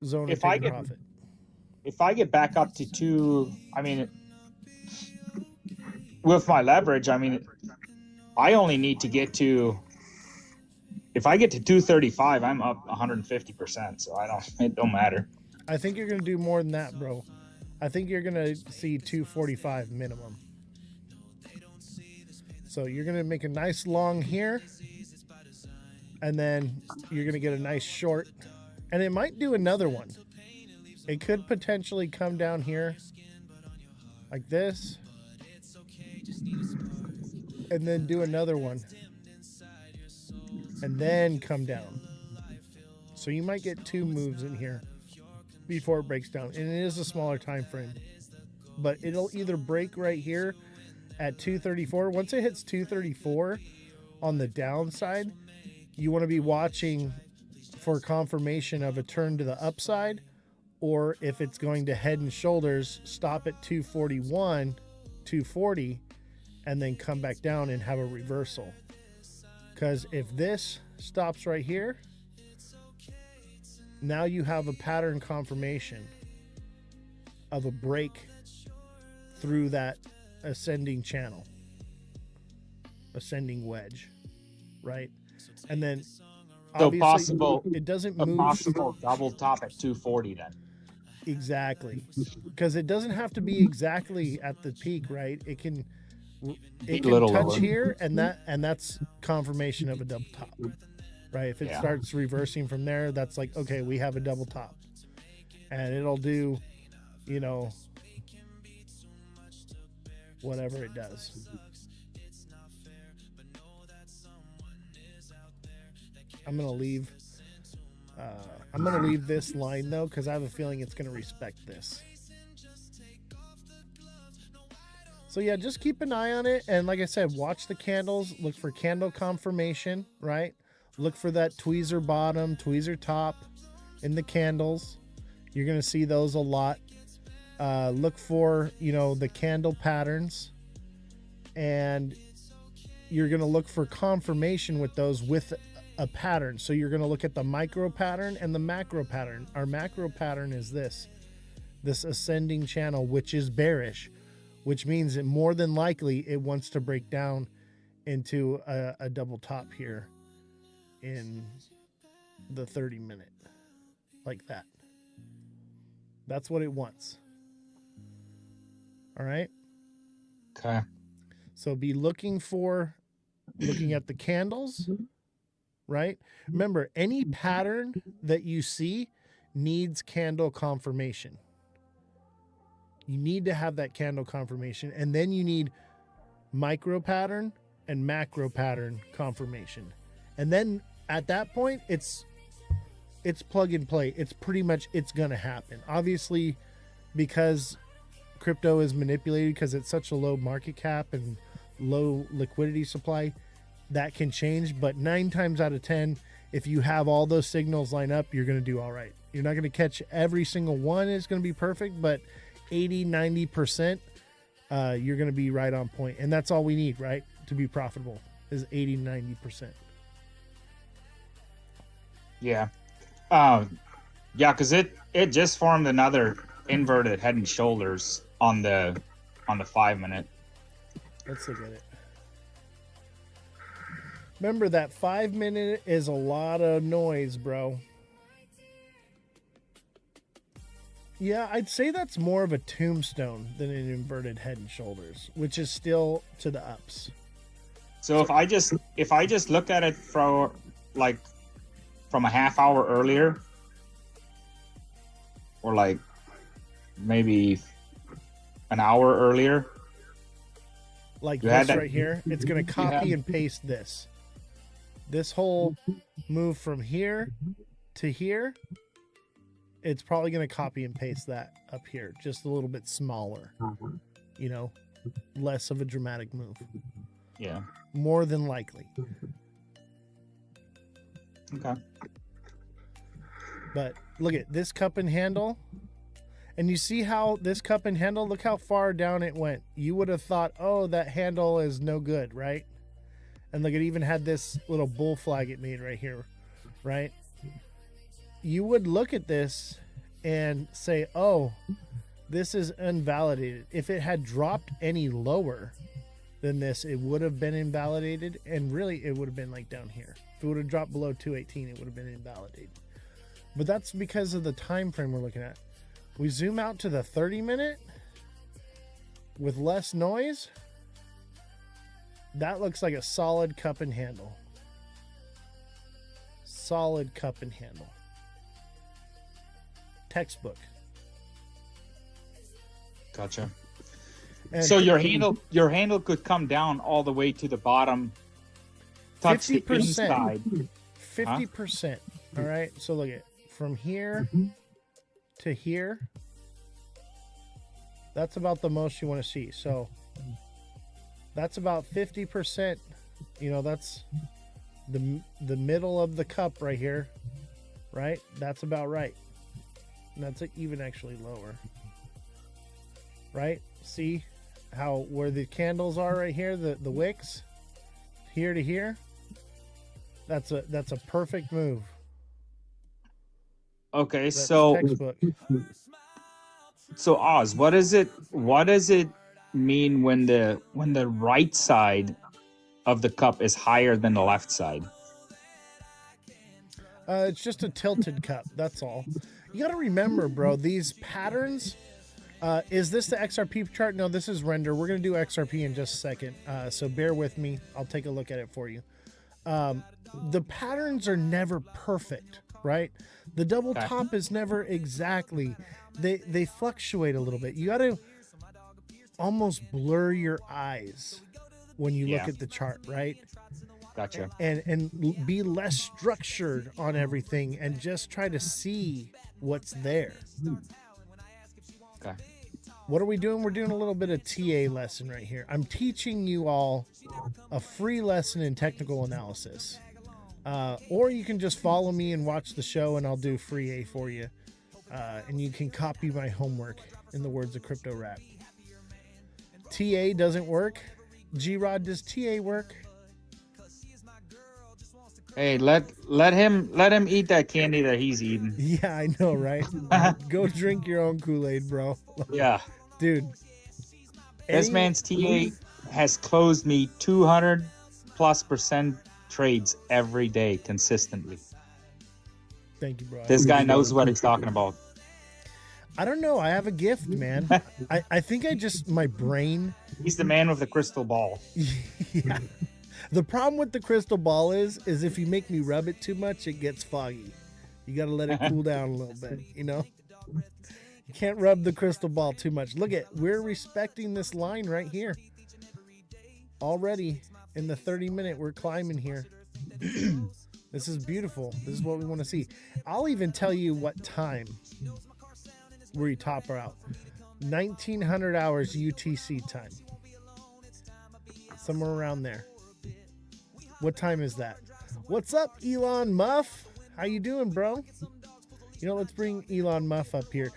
zone if and I take get profit. if I get back up to two, I mean, with my leverage, I mean, I only need to get to. If I get to 235, I'm up 150%. So it don't matter. I think you're going to do more than that, bro. I think you're going to see 245 minimum. So you're going to make a nice long here, and then you're going to get a nice short, and it might do another one. It could potentially come down here like this, and then do another one, and then come down. So you might get two moves in here before it breaks down, and it is a smaller time frame. But it'll either break right here at 234. Once it hits 234 on the downside, you want to be watching for confirmation of a turn to the upside, or if it's going to head and shoulders, stop at 241, 240, and then come back down and have a reversal. Because if this stops right here, now you have a pattern confirmation of a break through that ascending channel, ascending wedge, right? And then So obviously possible, it doesn't a move possible double top at 240 then. exactly, because it doesn't have to be exactly at the peak, right? It can Little touch lower. here, and that's confirmation of a double top, right? If it Yeah. starts reversing from there, that's like, okay, we have a double top, and it'll do, you know, whatever it does. I'm gonna leave this line though, because I have a feeling it's gonna respect this. So yeah, just keep an eye on it, and like I said, watch the candles, look for candle confirmation, right? Look for that tweezer bottom, tweezer top in the candles. You're gonna see those a lot. Look for, you know, the candle patterns, and you're gonna look for confirmation with those with a pattern. So you're gonna look at the micro pattern and the macro pattern. Our macro pattern is this ascending channel, which is bearish, which means that more than likely it wants to break down into a double top here in the 30-minute, like that. That's what it wants. All right. Okay. So be looking at the candles, right? Remember, any pattern that you see needs candle confirmation. You need to have that candle confirmation, and then you need micro pattern and macro pattern confirmation. And then at that point, it's plug and play. It's pretty much, it's going to happen. Obviously, because crypto is manipulated, because it's such a low market cap and low liquidity supply, that can change. But 9 times out of 10, if you have all those signals line up, you're going to do all right. You're not going to catch every single one. It's going to be perfect, but 80-90%, you're going to be right on point. And that's all we need, right, to be profitable, is 80-90%. Yeah. Yeah, because it just formed another inverted head and shoulders on the 5-minute. Let's look at it. Remember, that 5-minute is a lot of noise, bro. Yeah, I'd say that's more of a tombstone than an inverted head and shoulders, which is still to the ups. So if I just look at it from a half hour earlier, or like maybe an hour earlier, like this right here, it's going to copy and paste this whole move from here to here. It's probably going to copy and paste that up here, just a little bit smaller, you know, less of a dramatic move. Yeah. More than likely. Okay. But look at this cup and handle. And you see how this cup and handle, look how far down it went. You would have thought, oh, that handle is no good, right? And look, it even had this little bull flag it made right here, right? You would look at this and say, oh, this is invalidated. If it had dropped any lower than this, it would have been invalidated, and really it would have been like down here. If it would have dropped below 218, it would have been invalidated. But that's because of the time frame we're looking at. We zoom out to the 30-minute with less noise. That looks like a solid cup and handle. Solid cup and handle. Textbook. Gotcha. And So your handle could come down all the way to the bottom, touch the 50%. inside. 50%. All right. So look at from here to here. That's about the most you want to see. So that's about 50%. You know, that's the middle of the cup right here. Right? That's about right. And that's even actually lower. Right? See how where the candles are right here, the wicks, here to here. That's a perfect move. Okay, That's so textbook. so Oz, what does it mean when the right side of the cup is higher than the left side? It's just a tilted cup. That's all. You got to remember, bro, these patterns. Is this the XRP chart? No, this is render. We're going to do XRP in just a second. So bear with me. I'll take a look at it for you. The patterns are never perfect, right? The double top is never exactly. They fluctuate a little bit. You got to almost blur your eyes when you look at the chart, right? Gotcha. And be less structured on everything and just try to see what's there. Okay. What are we doing? We're doing a little bit of TA lesson right here. I'm teaching you all a free lesson in technical analysis. Or you can just follow me and watch the show and I'll do free A for you. And you can copy my homework in the words of Crypto Rap. TA doesn't work. G-Rod, does TA work? Hey, let him eat that candy that he's eating. Yeah, I know, right? Go drink your own Kool-Aid, bro. Yeah. Dude. This man's TA has closed me 200+% trades every day consistently. Thank you, bro. This guy knows what he's talking about. I don't know. I have a gift, man. I think my brain. He's the man with the crystal ball. Yeah. The problem with the crystal ball is if you make me rub it too much, it gets foggy. You got to let it cool down a little bit, you know? You can't rub the crystal ball too much. Look we're respecting this line right here. Already in the 30-minute, we're climbing here. This is beautiful. This is what we want to see. I'll even tell you what time we top her out. 1900 hours UTC time. Somewhere around there. What time is that? What's up, Elon Muff? How you doing, bro? You know, let's bring Elon Muff up here.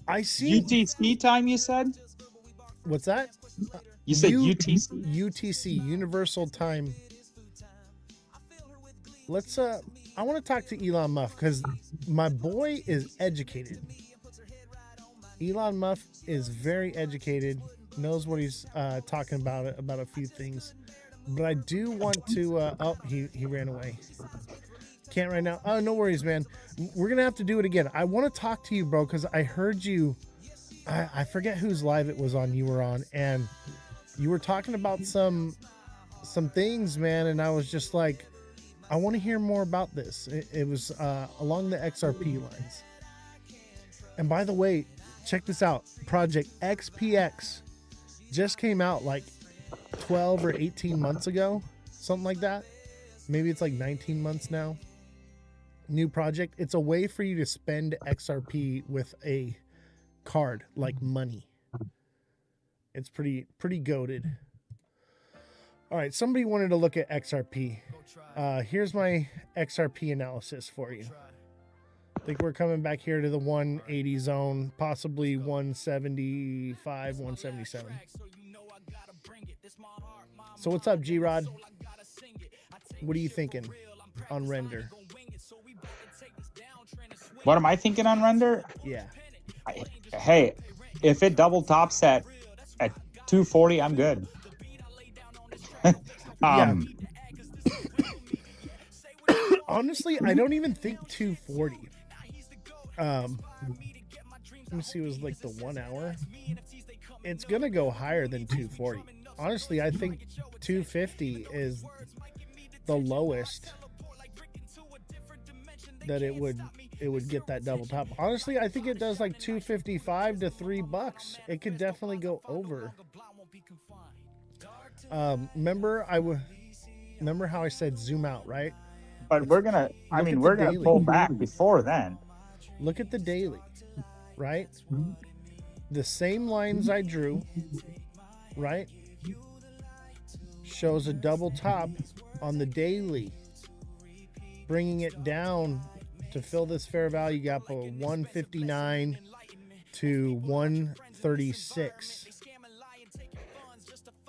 I see UTC time, you said? What's that? You said UTC? UTC, Universal Time. Let's I want to talk to Elon Muff because my boy is educated. Elon Muff is very educated, knows what he's talking about a few things. But I do want to oh, he ran away. Can't right now. Oh, no worries, man. We're gonna have to do it again. I want to talk to you, bro, because I heard you. I forget whose live it was on you were on, and you were talking about some things, man, and I was just like, I want to hear more about this. It was along the XRP lines. And by the way, check this out. Project XPX just came out like 12 or 18 months ago, something like that. Maybe it's like 19 months now. New project. It's a way for you to spend XRP with a card, like money. It's pretty goated. All right, somebody wanted to look at XRP. Here's my XRP analysis for you. I think we're coming back here to the 180 zone, possibly 175, 177. So what's up, G-Rod? What are you thinking on render? What am I thinking on render? Yeah. Hey, if it double tops at 240, I'm good. Yeah. Honestly, I don't even think 240. Let me see. It was like the 1 hour. It's gonna go higher than 240. Honestly, I think 250 is the lowest that it would get that double top. Honestly, I think it does like 255 to $3. It could definitely go over. Remember how I said zoom out, right? But we're gonna pull back before then. Look at the daily, right? The same lines I drew, right? Shows a double top on the daily, bringing it down to fill this fair value gap of 159 to 136.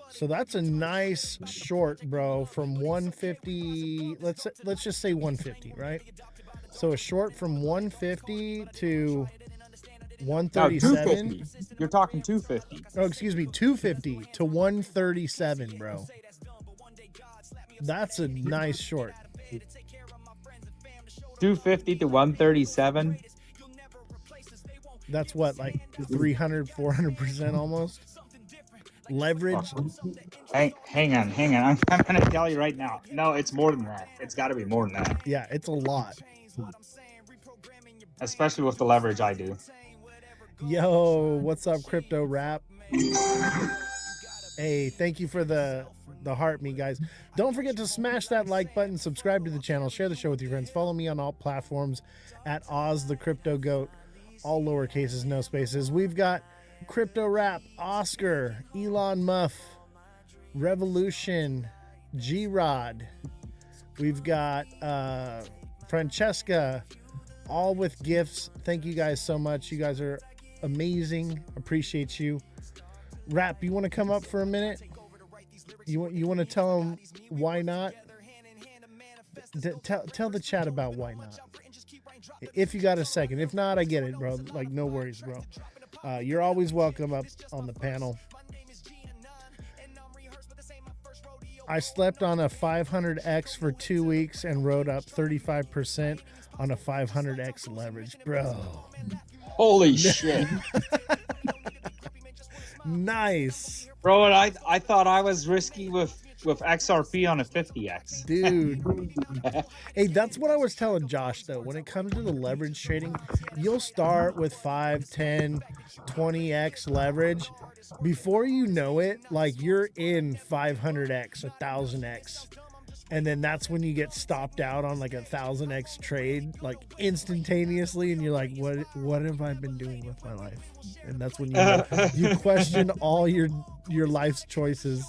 So that's a nice short, bro, from 150. Let's just say 150, right? So a short from 150 to 137. You're talking 250. Oh, excuse me, 250 to 137, bro. That's a nice short. 250 to 137. That's what, like 300, 400% almost. Leverage. Hang on. I'm going to tell you right now. No, it's more than that. It's got to be more than that. Yeah, it's a lot. Especially with the leverage I do. Yo, what's up, Crypto Rap? Hey, thank you for the heart, me guys. Don't forget to smash that like button, subscribe to the channel, share the show with your friends. Follow me on all platforms at Ozthecryptogoat. All lower cases, no spaces. We've got Crypto Rap, Oscar, Elon Muff, Revolution, G-Rod. We've got Francesca, all with gifts. Thank you guys so much. You guys are amazing. Appreciate you. Rap, you want to come up for a minute? You want to tell them why not? Tell the chat about why not. If you got a second. If not, I get it, bro. Like, no worries, bro. You're always welcome up on the panel. I slept on a 500X for 2 weeks and rode up 35% on a 500X leverage, bro. Holy shit. Nice. Bro, and I thought I was risky with XRP on a 50X. Dude. Hey, that's what I was telling Josh, though. When it comes to the leverage trading, you'll start with 5, 10, 20X leverage. Before you know it, like, you're in 500X, 1,000X. And then that's when you get stopped out on like a 1,000X trade, like instantaneously, and you're like, what have I been doing with my life? And that's when you question all your life's choices.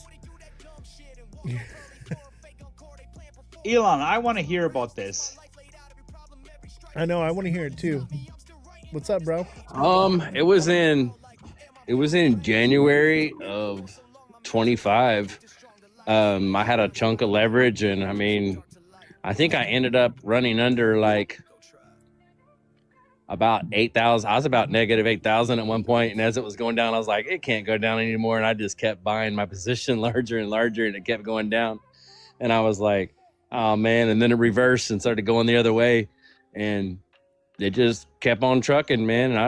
Elon, I want to hear about this. I know, I want to hear it too. What's up, bro? It was in January of 25. I had a chunk of leverage, and I mean, I think I ended up running under like about 8,000. I was about negative 8,000 at one point, and as it was going down, I was like, it can't go down anymore, and I just kept buying my position larger and larger, and it kept going down, and I was like, oh man, and then it reversed and started going the other way, and it just kept on trucking, man, and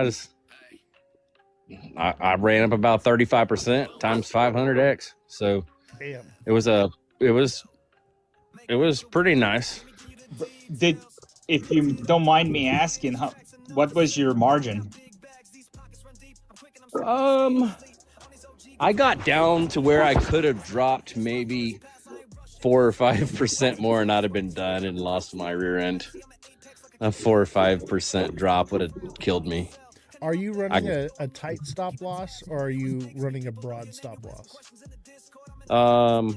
I ran up about 35% times 500X, so. Damn. It was pretty nice. If you don't mind me asking, what was your margin? I got down to where I could have dropped maybe 4 or 5% more, and I'd have been done and lost my rear end. A 4 or 5% drop would have killed me. Are you running a tight stop loss, or are you running a broad stop loss? I'm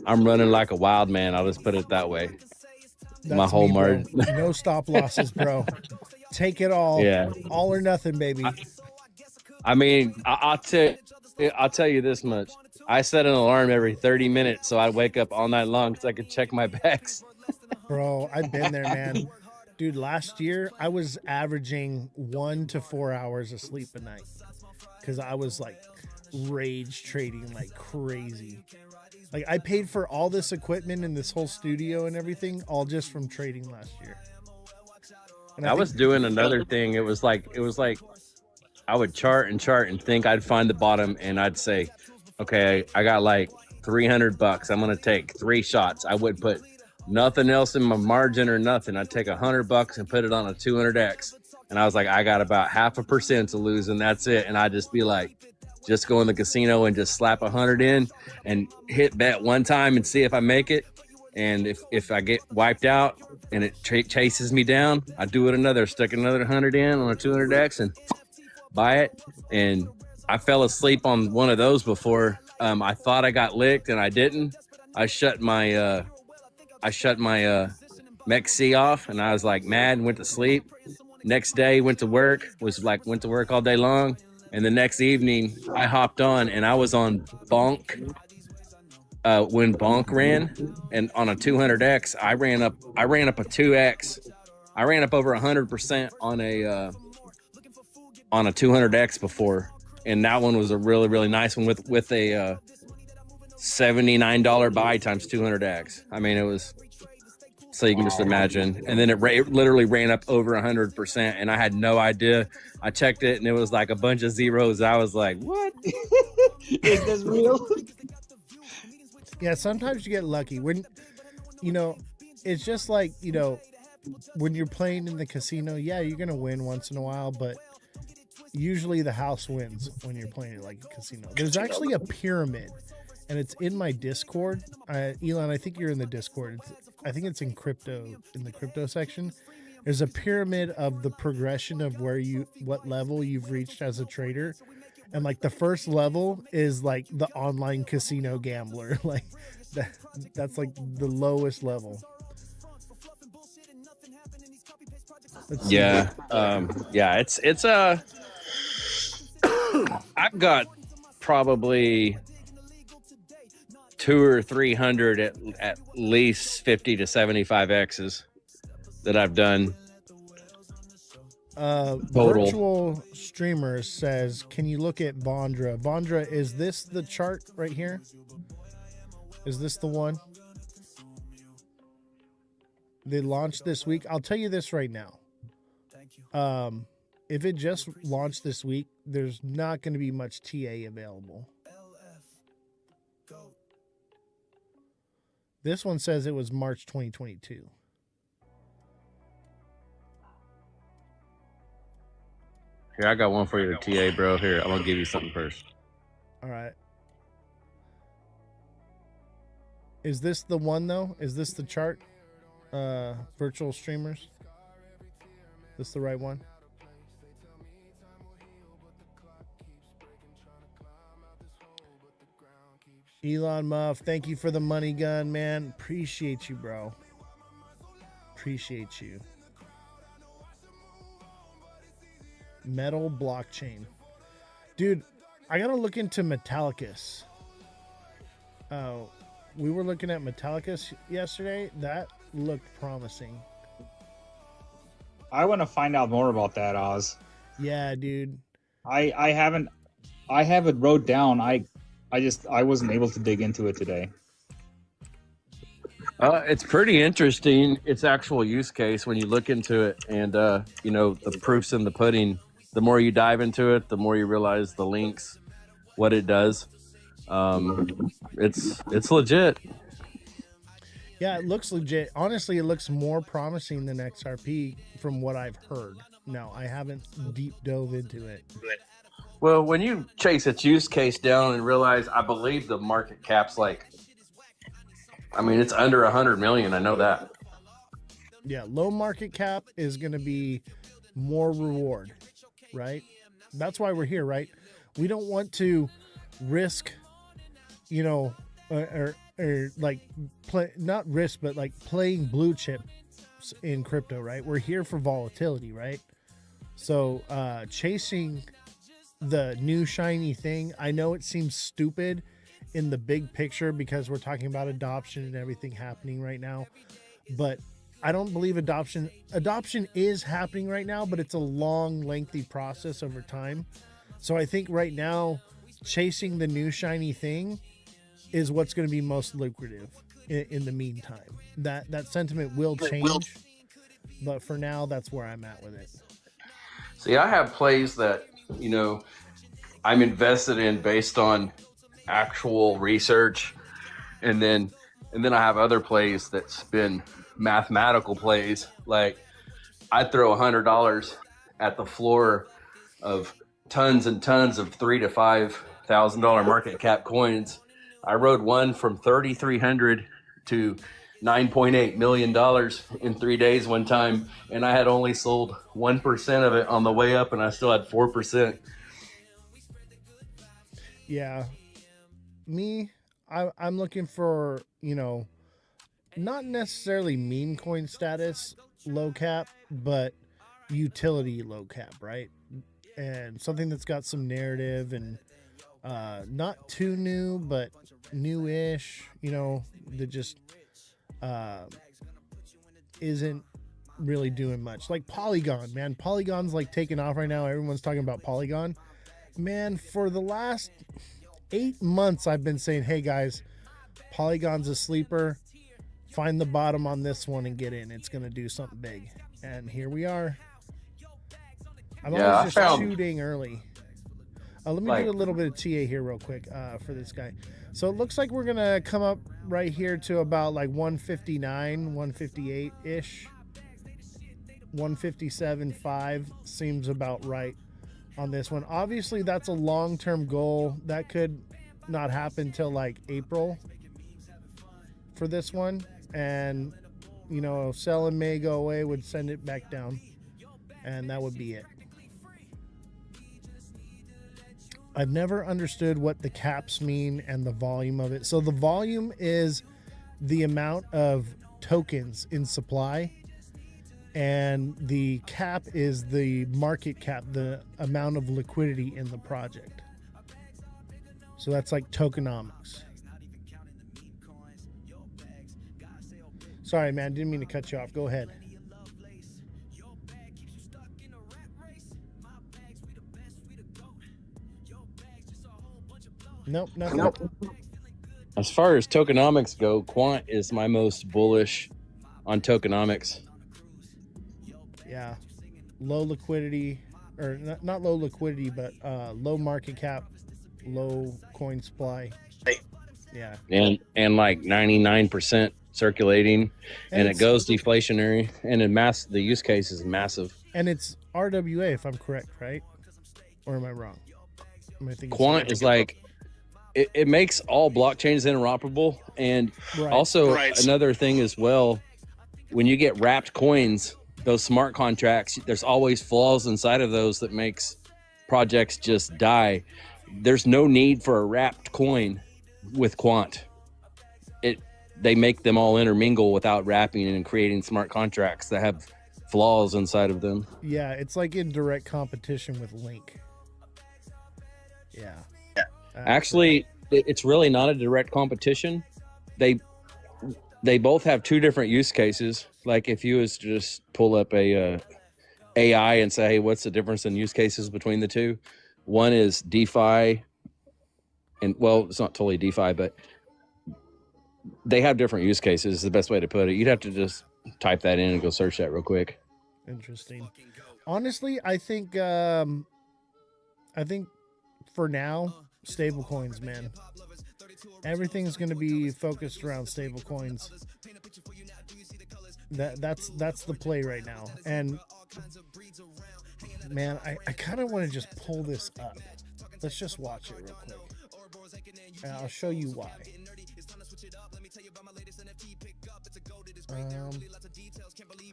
running like a wild man. I'll just put it that way. That's my whole margin. No stop losses, bro. Take it all. Yeah. All or nothing, baby. I mean, I'll tell you this much. I set an alarm every 30 minutes so I'd wake up all night long so I could check my backs. Bro, I've been there, man. Dude, last year I was averaging 1 to 4 hours of sleep a night because I was like rage trading like crazy. Like I paid for all this equipment and this whole studio and everything all just from trading last year. And I was doing another thing. It was like I would chart and think I'd find the bottom, and I'd say, okay, I got like $300. I'm gonna take 3 shots. I would put nothing else in my margin or nothing. I'd take $100 and put it on a 200x, and I was like, I got about 0.5% to lose, and that's it. And I'd just be like, just go in the casino and just slap 100 in and hit bet one time and see if I make it. And if I get wiped out and it chases me down, I do it another, stuck another 100 in on a 200x and buy it. And I fell asleep on one of those before. I thought I got licked and I didn't. I shut my Mec-C off, and I was like mad and went to sleep. Next day, went to work all day long. And the next evening, I hopped on and I was on Bonk when Bonk ran, and on a 200x, I ran up a 2x. I ran up over 100% on a 200x before, and that one was a really, really nice one with a $79 buy times 200x. I mean, it was, so you can just imagine. And then it literally ran up over 100%, and I had no idea. I checked it, and it was like a bunch of zeros. I was like, what? Is this real? Yeah, sometimes you get lucky. When, it's just like, when you're playing in the casino, yeah, you're going to win once in a while, but usually the house wins when you're playing it like a casino. There's actually a pyramid, and it's in my Discord. Elon, I think you're in the Discord. I think it's in the crypto section. There's a pyramid of the progression of what level you've reached as a trader. And like the first level is like the online casino gambler. Like that's like the lowest level. Yeah. It's I've got probably 200 or 300 at least 50 to 75 X's that I've done. Virtual Streamers says, can you look at Bondra? Bondra, is this the chart right here? Is this the one? They launched this week. I'll tell you this right now. If it just launched this week, there's not going to be much TA available. This one says it was March 2022. Here, I got one for you, TA, bro. Here, I'm gonna give you something first. All right. Is this the one though? Is this the chart? Virtual Streamers. This the right one? Elon Muff, thank you for the money gun, man. Appreciate you, bro. Appreciate you. Metal blockchain. Dude, I gotta look into Metallicus. We were looking at Metallicus yesterday. That looked promising. I want to find out more about that, Oz. Yeah, dude. I have it wrote down. I wasn't able to dig into it today. It's pretty interesting. Its actual use case when you look into it, and the proofs in the pudding. The more you dive into it, the more you realize the links, what it does. It's legit. Yeah, it looks legit. Honestly, it looks more promising than XRP from what I've heard. No, I haven't deep dove into it. Well, when you chase its use case down and realize, I believe the market cap's it's under 100 million. I know that. Yeah, low market cap is going to be more reward, right? That's why we're here, right? We don't want to risk, not risk, but like playing blue chips in crypto, right? We're here for volatility, right? So chasing the new shiny thing, I know it seems stupid in the big picture because we're talking about adoption and everything happening right now, but I don't believe adoption is happening right now, but it's a long, lengthy process over time. So I think right now, chasing the new shiny thing is what's going to be most lucrative in the meantime. That sentiment will change, but for now, that's where I'm at with it. See, I have plays that, you know, I'm invested in based on actual research, and then I have other plays that's been mathematical plays. Like I throw $100 at the floor of tons and tons of $3,000 to $5,000 market cap coins. I rode one from 3,300 to $9.8 million in 3 days one time, and I had only sold 1% of it on the way up, and I still had 4%. Yeah, me, I'm looking for, you know, not necessarily meme coin status low cap, but utility low cap, right? And something that's got some narrative and not too new, but newish, you know, that just uh, isn't really doing much. Like Polygon, man. Polygon's like taking off right now. Everyone's talking about Polygon. Man, for the last 8 months, I've been saying, hey guys, Polygon's a sleeper. Find the bottom on this one and get in. It's going to do something big. And here we are. I'm always just shooting early. Let me do a little bit of TA here real quick for this guy. So it looks like we're going to come up right here to about like 159, 158-ish. 157.5 seems about right on this one. Obviously, that's a long-term goal. That could not happen till like April for this one. And, you know, selling may go away, would send it back down. And that would be it. I've never understood what the caps mean and the volume of it. So the volume is the amount of tokens in supply, and the cap is the market cap, the amount of liquidity in the project. So that's like tokenomics. Sorry, man, didn't mean to cut you off. Go ahead. Nope, nothing. Nope. As far as tokenomics go, Quant is my most bullish on tokenomics. Yeah, low liquidity, or not low liquidity, but low market cap, low coin supply. Yeah, and like 99% circulating, and it goes deflationary, and the use case is massive. And it's RWA, if I'm correct, right? Or am I wrong? Quant is like it makes all blockchains interoperable, and also another thing as well. When you get wrapped coins, those smart contracts, there's always flaws inside of those that makes projects just die. There's no need for a wrapped coin with Quant. They make them all intermingle without wrapping and creating smart contracts that have flaws inside of them. Yeah, it's like in direct competition with Link. Yeah. Actually, it's really not a direct competition. They both have two different use cases. Like if you was to just pull up a AI and say, hey, what's the difference in use cases between the two? One is DeFi, and well, it's not totally DeFi, but they have different use cases, is the best way to put it. You'd have to just type that in and go search that real quick. Interesting. Honestly, I think for now, stable coins, man. Everything's going to be focused around stable coins. That's the play right now. And man, I kind of want to just pull this up. Let's just watch it real quick. And I'll show you why.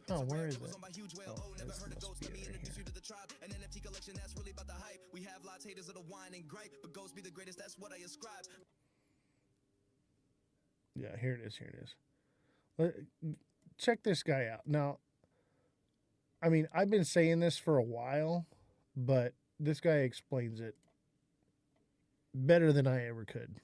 Oh, where is it? Oh, this must be it right here. Yeah, here it is. Here it is. Check this guy out. Now, I mean, I've been saying this for a while, but this guy explains it better than I ever could.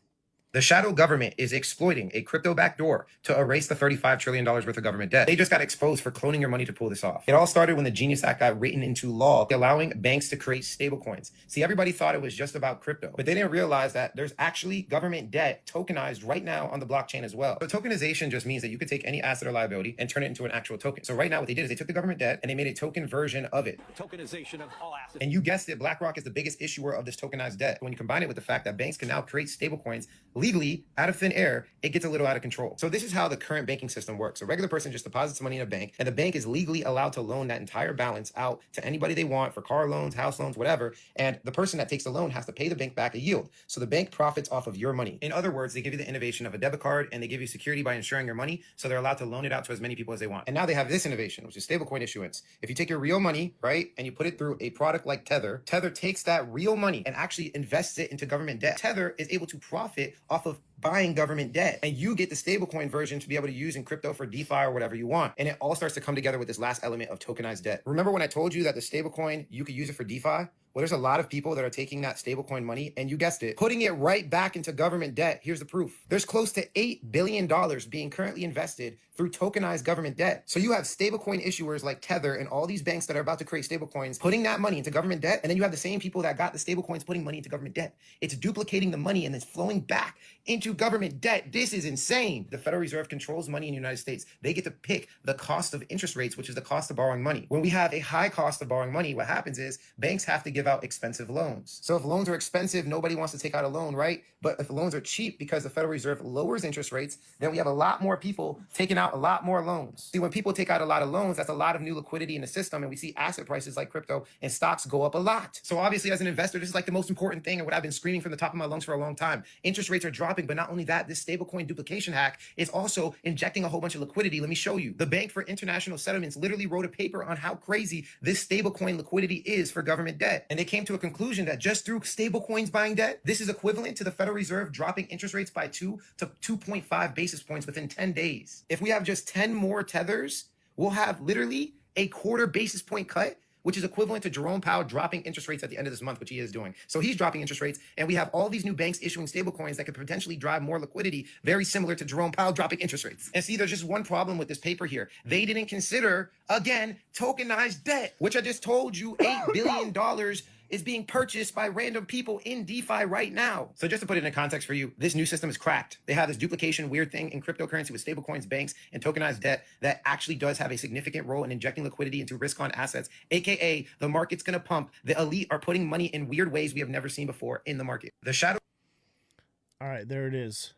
The shadow government is exploiting a crypto backdoor to erase the $35 trillion worth of government debt. They just got exposed for cloning your money to pull this off. It all started when the Genius Act got written into law, allowing banks to create stablecoins. See, everybody thought it was just about crypto, but they didn't realize that there's actually government debt tokenized right now on the blockchain as well. So tokenization just means that you could take any asset or liability and turn it into an actual token. So right now what they did is they took the government debt and they made a token version of it. Tokenization of all assets. And you guessed it, BlackRock is the biggest issuer of this tokenized debt. When you combine it with the fact that banks can now create stablecoins legally out of thin air, it gets a little out of control. So this is how the current banking system works. A regular person just deposits money in a bank, and the bank is legally allowed to loan that entire balance out to anybody they want for car loans, house loans, whatever. And the person that takes the loan has to pay the bank back a yield. So the bank profits off of your money. In other words, they give you the innovation of a debit card, and they give you security by insuring your money. So they're allowed to loan it out to as many people as they want. And now they have this innovation, which is stablecoin issuance. If you take your real money, right, and you put it through a product like Tether, Tether takes that real money and actually invests it into government debt. Tether is able to profit off of buying government debt, and you get the stablecoin version to be able to use in crypto for DeFi or whatever you want. And it all starts to come together with this last element of tokenized debt. Remember when I told you that the stablecoin, you could use it for DeFi? Well, there's a lot of people that are taking that stablecoin money, and you guessed it, putting it right back into government debt. Here's the proof. There's close to $8 billion being currently invested through tokenized government debt. So you have stablecoin issuers like Tether and all these banks that are about to create stablecoins, putting that money into government debt, and then you have the same people that got the stablecoins putting money into government debt. It's duplicating the money and it's flowing back into government debt. This is insane. The Federal Reserve controls money in the United States. They get to pick the cost of interest rates, which is the cost of borrowing money. When we have a high cost of borrowing money, what happens is banks have to give out expensive loans. So if loans are expensive, nobody wants to take out a loan, right? But if loans are cheap because the Federal Reserve lowers interest rates, then we have a lot more people taking out a lot more loans. See, when people take out a lot of loans, that's a lot of new liquidity in the system, and we see asset prices like crypto and stocks go up a lot. So obviously, as an investor, this is like the most important thing and what I've been screaming from the top of my lungs for a long time. Interest rates are dropping, but not only that, this stablecoin duplication hack is also injecting a whole bunch of liquidity. Let me show you. The Bank for International Settlements literally wrote a paper on how crazy this stablecoin liquidity is for government debt. And they came to a conclusion that just through stablecoins buying debt, this is equivalent to the Federal Reserve dropping interest rates by 2 to 2.5 basis points within 10 days. If we have just 10 more tethers, we'll have literally a quarter basis point cut, which is equivalent to Jerome Powell dropping interest rates at the end of this month, which he is doing. So he's dropping interest rates, and we have all these new banks issuing stablecoins that could potentially drive more liquidity, very similar to Jerome Powell dropping interest rates. And see, there's just one problem with this paper here. They didn't consider, again, tokenized debt, which I just told you $8 billion is being purchased by random people in DeFi right now. So just to put it in context for you, this new system is cracked. They have this duplication weird thing in cryptocurrency with stablecoins, banks, and tokenized debt that actually does have a significant role in injecting liquidity into risk-on assets, aka the market's gonna pump. The elite are putting money in weird ways we have never seen before in the market. The shadow. All right, there it is.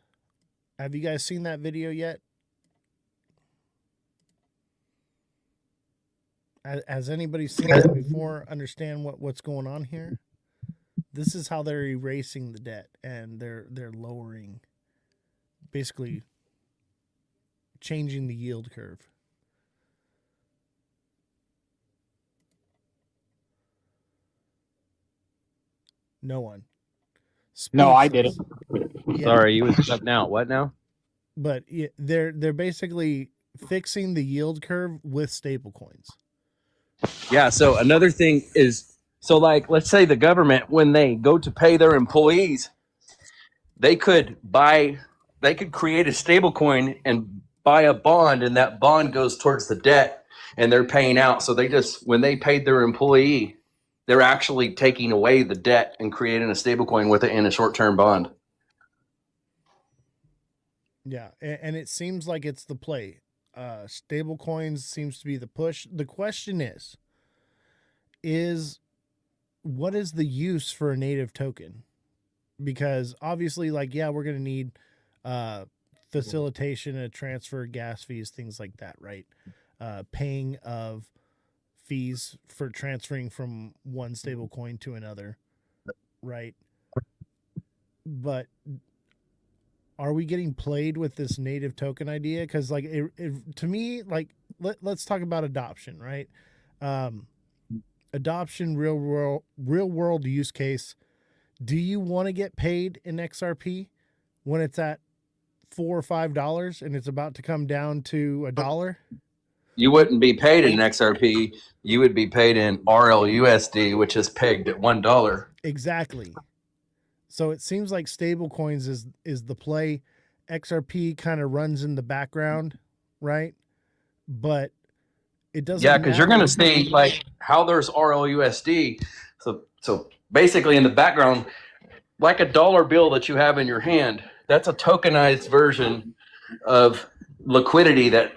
Have you guys seen that video yet? Has anybody seen that before? Understand what's going on here? This is how they're erasing the debt, and they're lowering, basically changing the yield curve. No one. No, I didn't. Yeah. Sorry, you was cutting out. What now? But they're basically fixing the yield curve with stable coins. Yeah. So another thing is, so like, let's say the government, when they go to pay their employees, they could create a stable coin and buy a bond, and that bond goes towards the debt, and they're paying out. So when they paid their employee, they're actually taking away the debt and creating a stable coin with it in a short-term bond. Yeah, and it seems like it's the play. Stable coins seems to be the push. The question is what is the use for a native token? Because obviously, like, yeah, we're going to need facilitation and transfer, gas fees, things like that, right? Paying of fees for transferring from one stable coin to another, right? But are we getting played with this native token idea? Because like to me, like let's talk about adoption, right? Adoption, real world use case. Do you want to get paid in XRP when it's at $4 or $5 and it's about to come down to $1? You wouldn't be paid in XRP. You would be paid in RLUSD, which is pegged at $1. Exactly. So it seems like stable coins is the play. XRP kind of runs in the background, right? But it doesn't Yeah, because you're going to matter. see like how there's RLUSD. So basically in the background, like a dollar bill that you have in your hand, that's a tokenized version of liquidity. That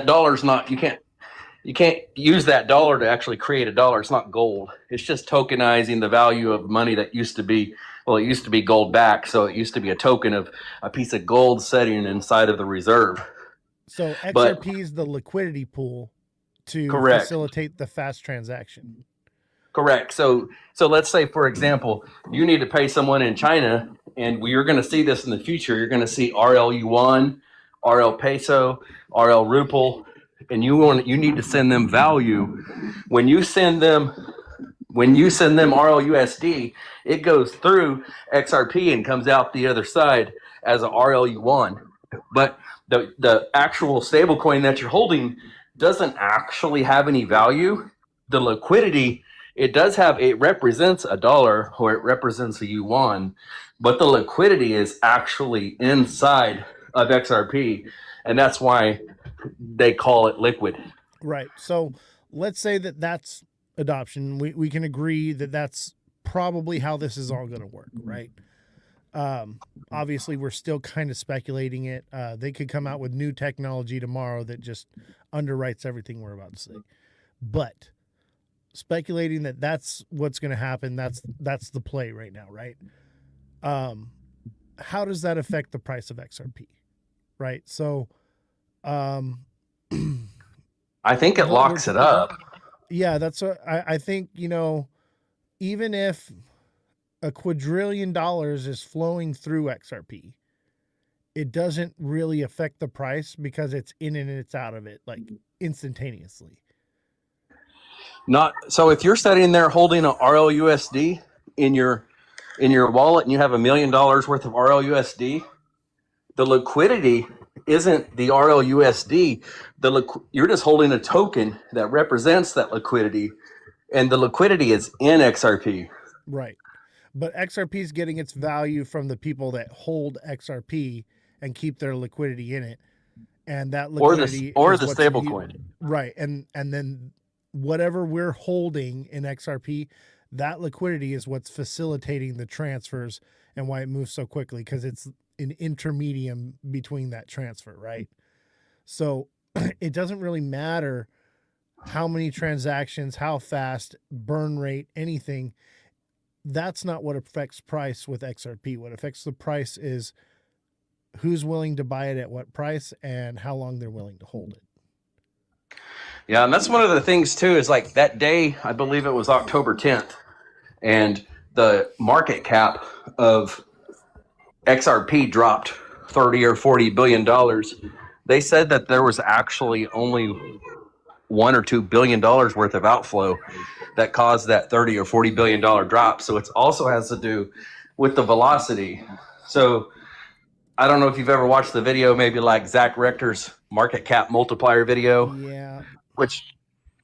dollar's not, you can't use that dollar to actually create a dollar. It's not gold. It's just tokenizing the value of money that used to be, well, it used to be gold back. So it used to be a token of a piece of gold sitting inside of the reserve. So XRP is the liquidity pool to Correct. facilitate the fast transaction. Correct. So let's say, for example, you need to pay someone in China, and you're going to see this in the future. You're going to see RL Yuan, RL Peso, RL Ruble, and you need to send them value. When you send them RL USD, it goes through XRP and comes out the other side as a RL Yuan. But the actual stablecoin that you're holding doesn't actually have any value. The liquidity, it represents a dollar or it represents a yuan, but the liquidity is actually inside of XRP, and that's why they call it liquid. Right. So let's say that that's adoption. We can agree that that's probably how this is all going to work, right? Obviously, we're still kind of speculating it. They could come out with new technology tomorrow that just underwrites everything we're about to say. But speculating that that's what's going to happen, that's the play right now, right? How does that affect the price of XRP, right? So, I think it locks it up. Yeah, that's what I think. Even if $1 quadrillion is flowing through XRP, it doesn't really affect the price because it's in and it's out of it like instantaneously. Not so. If you're sitting there holding a RLUSD in your wallet and you have $1 million worth of RLUSD, the liquidity isn't the RLUSD. You're just holding a token that represents that liquidity, and the liquidity is in XRP. Right. But XRP is getting its value from the people that hold XRP and keep their liquidity in it, and that liquidity or the stable coin. Right. And then whatever we're holding in XRP, that liquidity is what's facilitating the transfers and why it moves so quickly, because it's an intermedium between that transfer, right? So it doesn't really matter how many transactions, how fast, burn rate, anything. That's not what affects price with XRP. What affects the price is who's willing to buy it at what price and how long they're willing to hold it. Yeah, and that's one of the things too, is like that day, I believe it was October 10th, and the market cap of XRP dropped 30 or 40 billion dollars. They said that there was actually only $1 or $2 billion worth of outflow that caused that 30 or 40 billion dollar drop. So it also has to do with the velocity. So I don't know if you've ever watched the video, maybe like Zach Rector's market cap multiplier video. Yeah.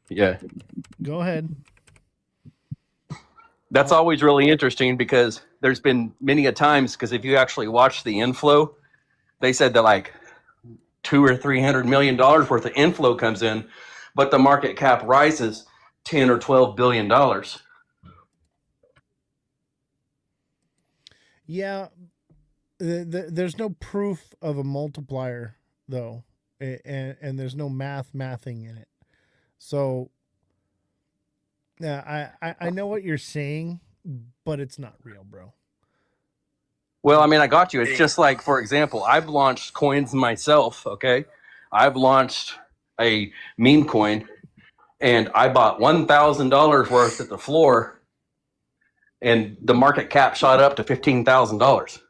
Yeah. Go ahead. That's always really interesting because there's been many a times, because if you actually watch the inflow, they said that like $200 or $300 million worth of inflow comes in, but the market cap rises 10 or 12 billion dollars. Yeah. There's no proof of a multiplier though. And there's no mathing in it. So yeah, I know what you're saying, but it's not real, bro. Well, I mean, I got you. It's just like, for example, I've launched coins myself, okay? I've launched a meme coin, and I bought $1,000 worth at the floor, and the market cap shot up to $15,000.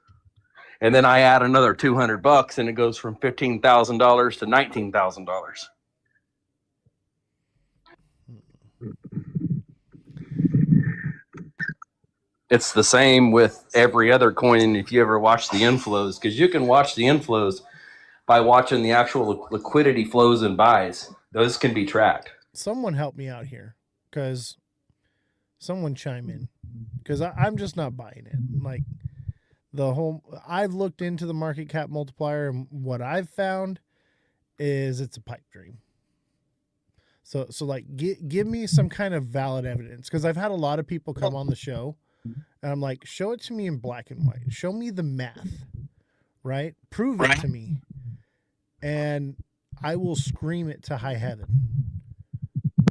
And then I add another $200, and it goes from $15,000 to $19,000. It's the same with every other coin if you ever watch the inflows, because you can watch the inflows by watching the actual liquidity flows and buys. Those can be tracked. Someone help me out here, because Someone chime in, because I'm just not buying it. Like I've looked into the market cap multiplier, and what I've found is it's a pipe dream. So like give me some kind of valid evidence, because I've had a lot of people come on the show and I'm like, show it to me in black and white. Show me the math, right? Prove it to me. And I will scream it to high heaven.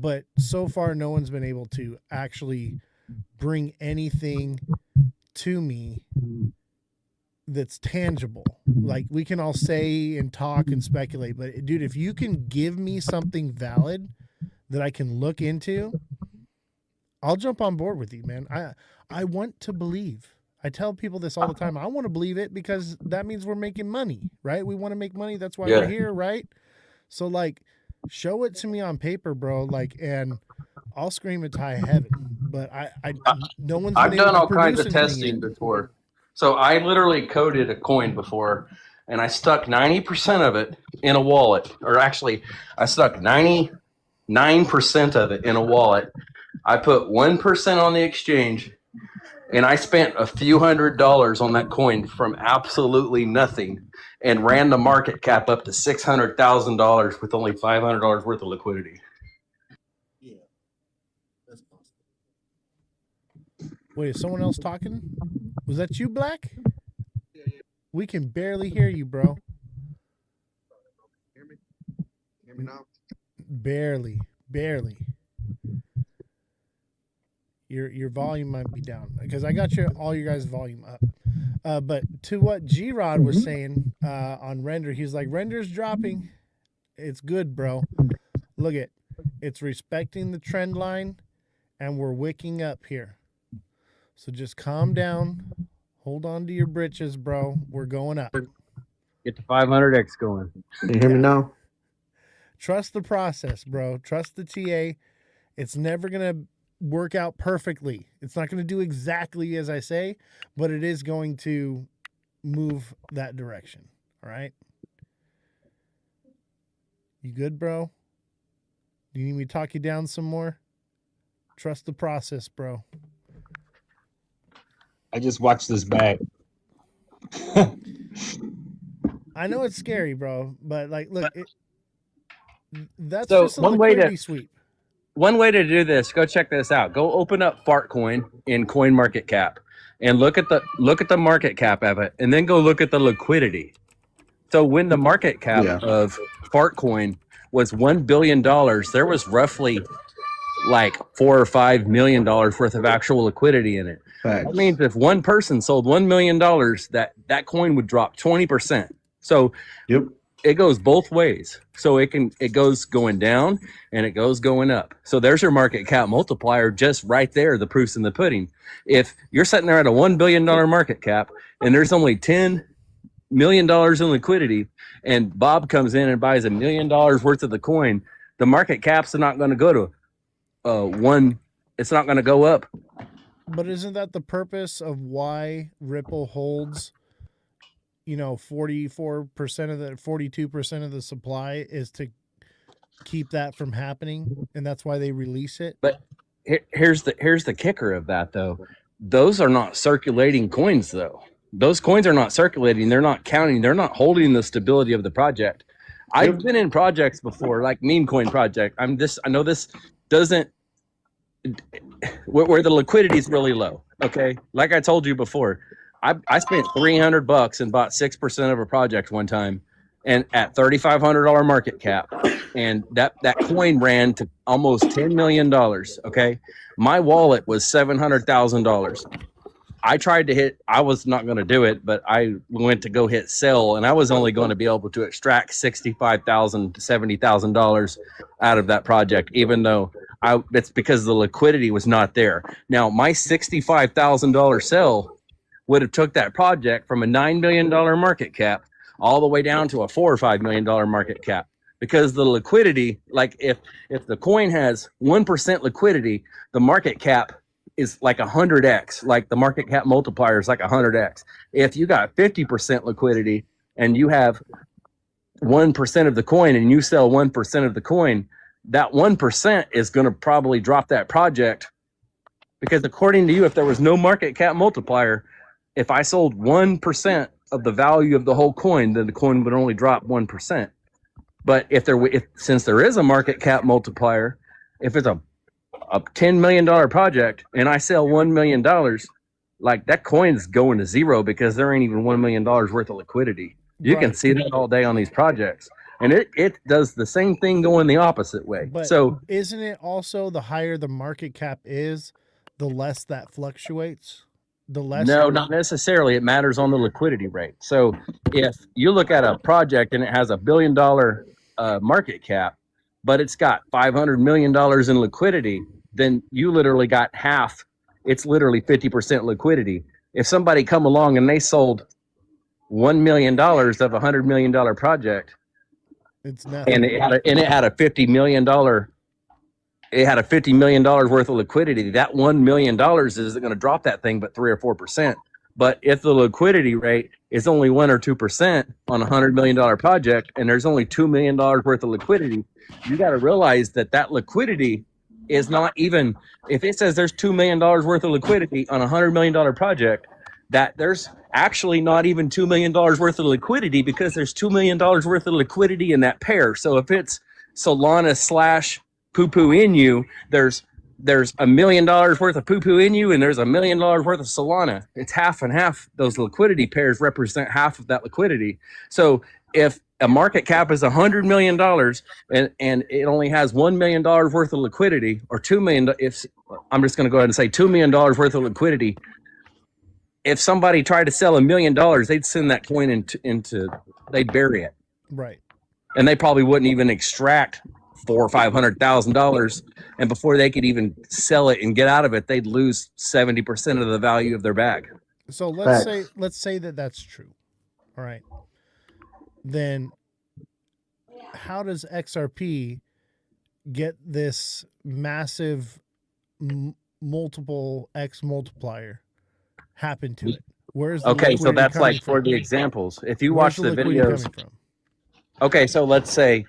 But so far, no one's been able to actually bring anything to me that's tangible. Like, we can all say and talk and speculate, but dude, if you can give me something valid that I can look into, I'll jump on board with you, man. I want to believe. I tell people this all the time. I want to believe it because that means we're making money, right? We want to make money. That's why we're here, right? So like, show it to me on paper, bro. Like, and I'll scream it to high heaven. But no one's been I've able done to all kinds produce of anything testing yet. before. So I literally coded a coin before, and I stuck 90% of it in a wallet. Or actually, I stuck 99% of it in a wallet. I put 1% on the exchange, and I spent a few $100s on that coin from absolutely nothing, and ran the market cap up to $600,000 with only $500 worth of liquidity. Yeah, that's possible. Wait, is someone else talking? Was that you, Black? Yeah. We can barely hear you, bro. Hear me? Hear me now? Barely. Your volume might be down, because I got all your guys' volume up. But to what G-Rod was saying on render, he's like, render's dropping. It's good, bro. Look at, it's respecting the trend line, and we're wicking up here. So just calm down. Hold on to your britches, bro. We're going up. Get the 500X going. Can you hear me now? Trust the process, bro. Trust the TA. It's never going to work out perfectly. It's not going to do exactly as I say, but it is going to move that direction. All right? You good, bro? Do you need me to talk you down some more? Trust the process, bro. I just watched this back. I know it's scary, bro, but like, look, that's So just a one way liquidity to- sweep. One way to do this, go check this out. Go open up Fartcoin in CoinMarketCap and look at the market cap of it, and then go look at the liquidity. So when the market cap of Fartcoin was $1 billion, there was roughly like $4 or $5 million worth of actual liquidity in it. Facts. That means if one person sold $1 million, that coin would drop 20%. So it goes both ways. So it goes going down and it goes going up. So there's your market cap multiplier just right there. The proof's in the pudding. If you're sitting there at a $1 billion market cap and there's only $10 million in liquidity, and Bob comes in and buys $1 million worth of the coin, the market cap's not going to go to one. It's not going to go up. But isn't that the purpose of why Ripple holds, 44% of the 42% of the supply, is to keep that from happening, and that's why they release it? But here's the kicker of that, though. Those are not circulating coins, though. Those coins are not circulating. They're not counting. They're not holding the stability of the project. I've been in projects before, like Meme Coin project. I know this doesn't, where the liquidity is really low. Okay, like I told you before, I spent $300 and bought 6% of a project one time, and at $3,500 market cap, and that coin ran to almost $10 million. Okay, my wallet was $700,000. I was not going to do it, but I went to go hit sell, and I was only going to be able to extract $65,000 to $70,000 out of that project, even though it's because the liquidity was not there. Now, my $65,000 sell would have took that project from a $9 million market cap all the way down to a $4 or $5 million market cap, because the liquidity, like if the coin has 1% liquidity, the market cap is like 100x, like the market cap multiplier is like 100x. If you got 50% liquidity and you have 1% of the coin and you sell 1% of the coin, that 1% is going to probably drop that project Because according to you, if there was no market cap multiplier, if I sold 1% of the value of the whole coin, then the coin would only drop 1%. But since there is a market cap multiplier, if it's a $10 million project and I sell $1 million, like that coin's going to zero because there ain't even $1 million worth of liquidity. You can see that all day on these projects. And it does the same thing going the opposite way. But so isn't it also the higher the market cap is, the less that fluctuates? The less? No, not necessarily. It matters on the liquidity rate. So if you look at a project and it has $1 billion market cap, but it's got $500 million in liquidity, then you literally got half. It's literally 50% liquidity. If somebody come along and they sold $1 million of a $100 million project, it's nothing. And it had a $50 million. It had a $50 million worth of liquidity. That $1 million isn't going to drop that thing but 3 or 4%. But if the liquidity rate is only 1 or 2% on a $100 million project, and there's only $2 million worth of liquidity, you got to realize that liquidity is not even. If it says there's $2 million worth of liquidity on a $100 million project, that there's actually not even $2 million worth of liquidity, because there's $2 million worth of liquidity in that pair. So if it's Solana / Poo-Poo Inu, there's $1 million worth of Poo-Poo Inu and there's $1 million worth of Solana. It's half and half. Those liquidity pairs represent half of that liquidity. So if a market cap is $100 million and it only has $1 million worth of liquidity, or $2 million, if I'm just going to go ahead and say $2 million worth of liquidity, if somebody tried to sell $1 million, they'd send that coin into they'd bury it. Right. And they probably wouldn't even extract $400,000 or $500,000. And before they could even sell it and get out of it, they'd lose 70% of the value of their bag. So let's say that that's true. All right. Then how does XRP get this massive multiple X multiplier happen to it? Where's the okay? So that's like from? for the examples. If you Where's watch the liquidity videos, coming from? okay. So let's say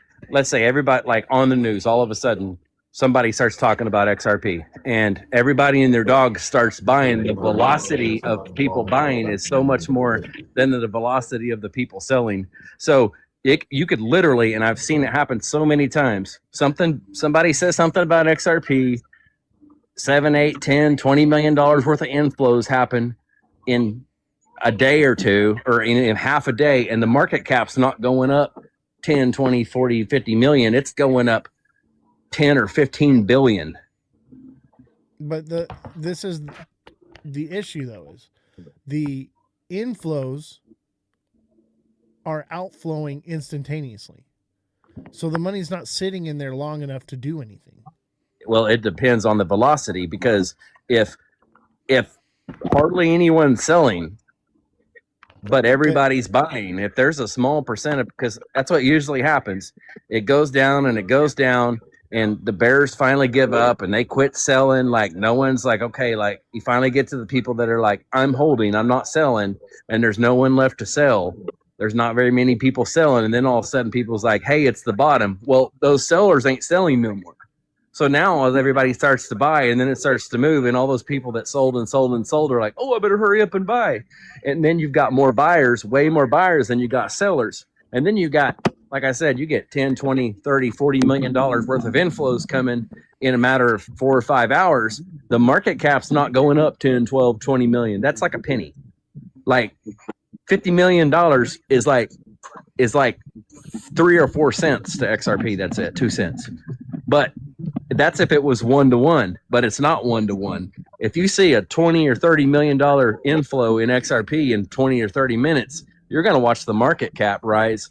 everybody, like on the news, all of a sudden somebody starts talking about XRP, and everybody and their dog starts buying. The velocity of people buying is so much more than the velocity of the people selling. So you could literally, and I've seen it happen so many times. Somebody says something about XRP, 7, 8, 10, $20 million worth of inflows happen in a day or two, or in half a day, and the market cap's not going up 10, 20, 40, 50 million. It's going up 10 or 15 billion. But this is the issue, though, is the inflows are outflowing instantaneously. So the money's not sitting in there long enough to do anything. Well, it depends on the velocity, because if hardly anyone's selling, but everybody's buying, if there's a small percentage, because that's what usually happens. It goes down and it goes down, and the bears finally give up and they quit selling. Like, no one's like, okay, like you finally get to the people that are like, I'm holding, I'm not selling, and there's no one left to sell. There's not very many people selling, and then all of a sudden people's like, hey, it's the bottom. Well, those sellers ain't selling no more. So now as everybody starts to buy, and then it starts to move, and all those people that sold are like, oh, I better hurry up and buy. And then you've got more buyers, way more buyers than you got sellers. And then you got, like I said, you get 10, 20, 30, $40 million worth of inflows coming in a matter of 4 or 5 hours. The market cap's not going up 10, 12, 20 million. That's like a penny. Like $50 million is like 3 or 4 cents to XRP. That's it, 2 cents. But that's if it was 1-to-1, but it's not 1-to-1. If you see a 20 or $30 million inflow in XRP in 20 or 30 minutes, you're going to watch the market cap rise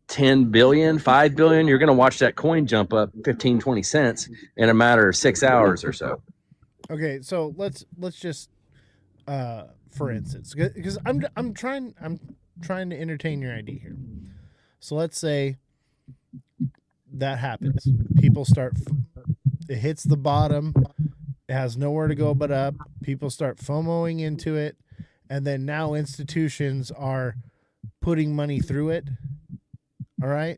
10 billion, 5 billion. You're going to watch that coin jump up 15, 20 cents in a matter of 6 hours or so. Okay, so let's just for instance, because I'm trying to entertain your idea here. So let's say that happens. People start, it hits the bottom, it has nowhere to go but up. People start FOMOing into it, and then now institutions are putting money through it. All right?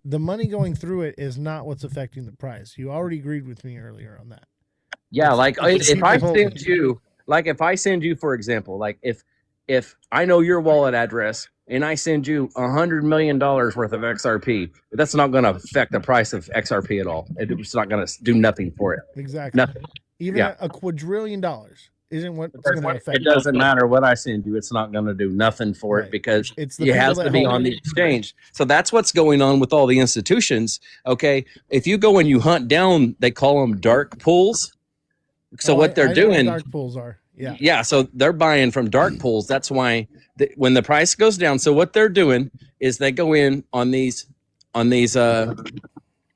The money going through it is not what's affecting the price. You already agreed with me earlier on that. Yeah, It's- like it's if I people- send you, for example, like if I know your wallet address and I send you $100 million worth of XRP, that's not going to affect the price of XRP at all. It's not going to do nothing for it. Exactly. Nothing. Even Yeah. a quadrillion dollars isn't what's going to affect It doesn't matter what I send you; it's not going to do nothing for Right. it because It's the it people has that to be hold on it. the exchange. So that's what's going on with all the institutions. Okay, if you go and you hunt down, they call them dark pools. So what they're I know doing, dark pools are. Yeah. so they're buying from dark pools. That's why when the price goes down, so what they're doing is they go in on these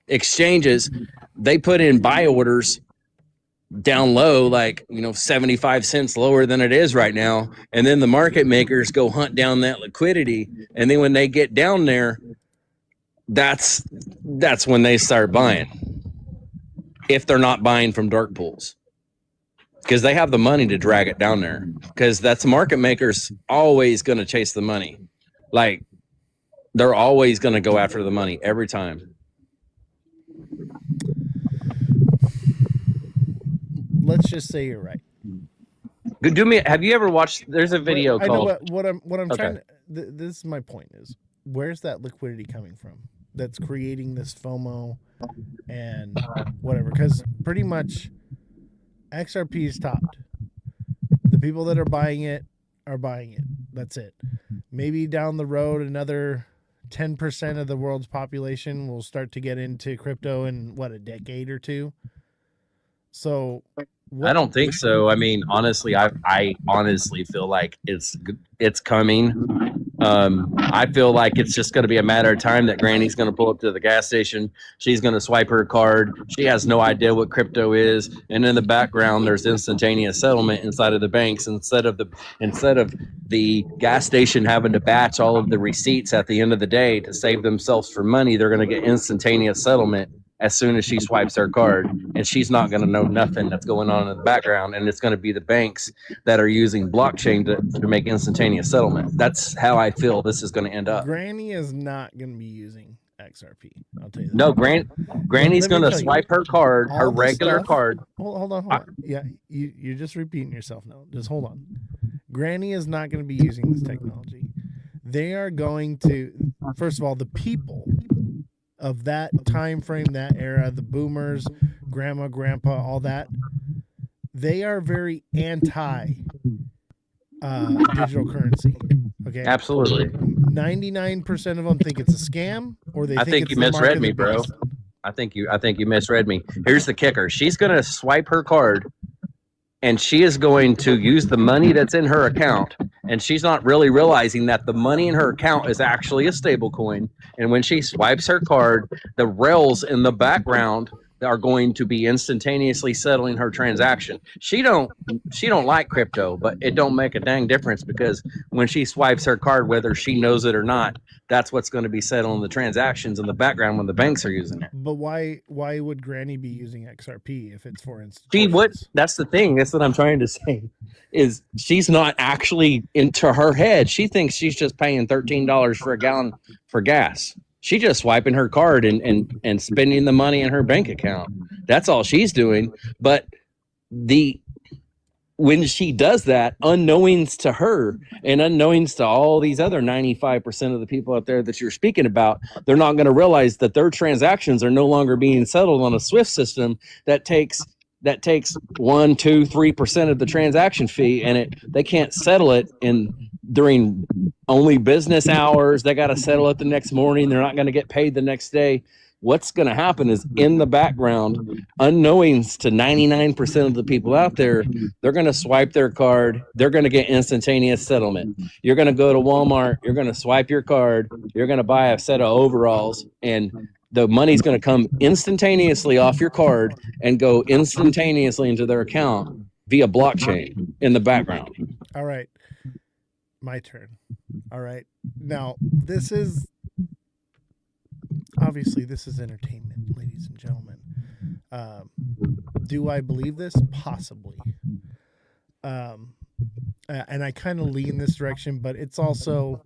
exchanges, they put in buy orders down low, like 75 cents lower than it is right now, and then the market makers go hunt down that liquidity, and then when they get down there, that's when they start buying, if they're not buying from dark pools, because they have the money to drag it down there, because that's market makers always going to chase the money. Like, they're always going to go after the money every time. Let's just say you're right. Have you ever watched, there's a video I know called, what I'm Okay. trying to, this is my point, is where's that liquidity coming from that's creating this FOMO and whatever? Because pretty much XRP is topped. The people that are buying it are buying it. That's it. Maybe down the road, another 10% of the world's population will start to get into crypto in a decade or two. So I don't think so. I mean, honestly, I honestly feel like it's coming. I feel like it's just going to be a matter of time that Granny's going to pull up to the gas station. She's going to swipe her card. She has no idea what crypto is, and in the background, there's instantaneous settlement inside of the banks. Instead of the gas station having to batch all of the receipts at the end of the day to save themselves for money, they're going to get instantaneous settlement as soon as she swipes her card, and she's not going to know nothing that's going on in the background, and it's going to be the banks that are using blockchain to make instantaneous settlement. That's how I feel this is going to end up. Granny is not going to be using XRP. I'll tell you that. No, Granny's going to swipe her card, her all this regular stuff- card. Hold on. Yeah, you're just repeating yourself now. Just hold on. Granny is not going to be using this technology. They are going to, first of all, the people of that time frame, that era, the boomers, grandma, grandpa, all that, they are very anti digital currency. Okay, Absolutely. 99% of them think it's a scam, or they I think think it's you the mark misread of me, the bro. beast. I think you misread me. Here's the kicker. She's going to swipe her card, and she is going to use the money that's in her account, and she's not really realizing that the money in her account is actually a stable coin. And when she swipes her card, the rails in the background are going to be instantaneously settling her transaction. She don't like crypto, but it don't make a dang difference, because when she swipes her card, whether she knows it or not, that's what's going to be settling the transactions in the background when the banks are using it. But why would Granny be using XRP if it's for institutions? She would. That's the thing. That's what I'm trying to say. Is she's not actually, into her head, she thinks she's just paying $13 for a gallon for gas. She's just swiping her card and spending the money in her bank account. That's all she's doing. But when she does that, unknowings to her and unknowings to all these other 95% of the people out there that you're speaking about, they're not going to realize that their transactions are no longer being settled on a SWIFT system that takes 1%, 2%, 3% of the transaction fee, and they can't settle it during only business hours. They got to settle it the next morning. They're not going to get paid the next day. What's going to happen is, in the background, unknowings to 99% of the people out there, they're going to swipe their card. They're going to get instantaneous settlement. You're going to go to Walmart. You're going to swipe your card. You're going to buy a set of overalls, and the money's going to come instantaneously off your card and go instantaneously into their account via blockchain in the background. All right. My turn. All right. Now, this is entertainment, ladies and gentlemen. Do I believe this? Possibly. And I kind of lean this direction, but it's also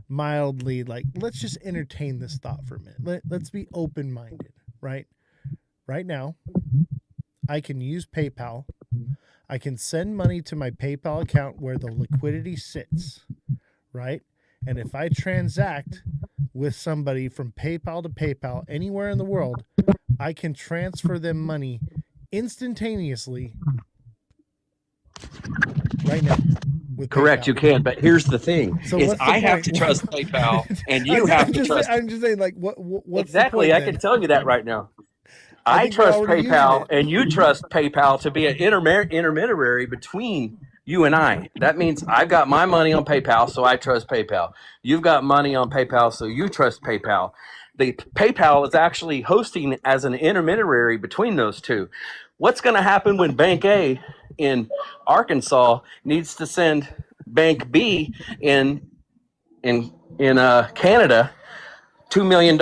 mildly like, let's just entertain this thought for a minute. Let's be open-minded, right? Right now, I can use PayPal. I can send money to my PayPal account where the liquidity sits, right? And if I transact with somebody from PayPal to PayPal anywhere in the world, I can transfer them money instantaneously right now with Correct, PayPal. you can. But here's the thing: So is what's the I have point? to trust PayPal, and you have to trust. I'm just saying, like, what's Exactly, the I point can then? tell you that right now. I I think we're trust already using PayPal, it. and you trust PayPal to be an intermediary between you and I. That means I've got my money on PayPal, so I trust PayPal. You've got money on PayPal, so you trust PayPal. The PayPal is actually hosting as an intermediary between those two. What's going to happen when Bank A in Arkansas needs to send Bank B in Canada $2 million?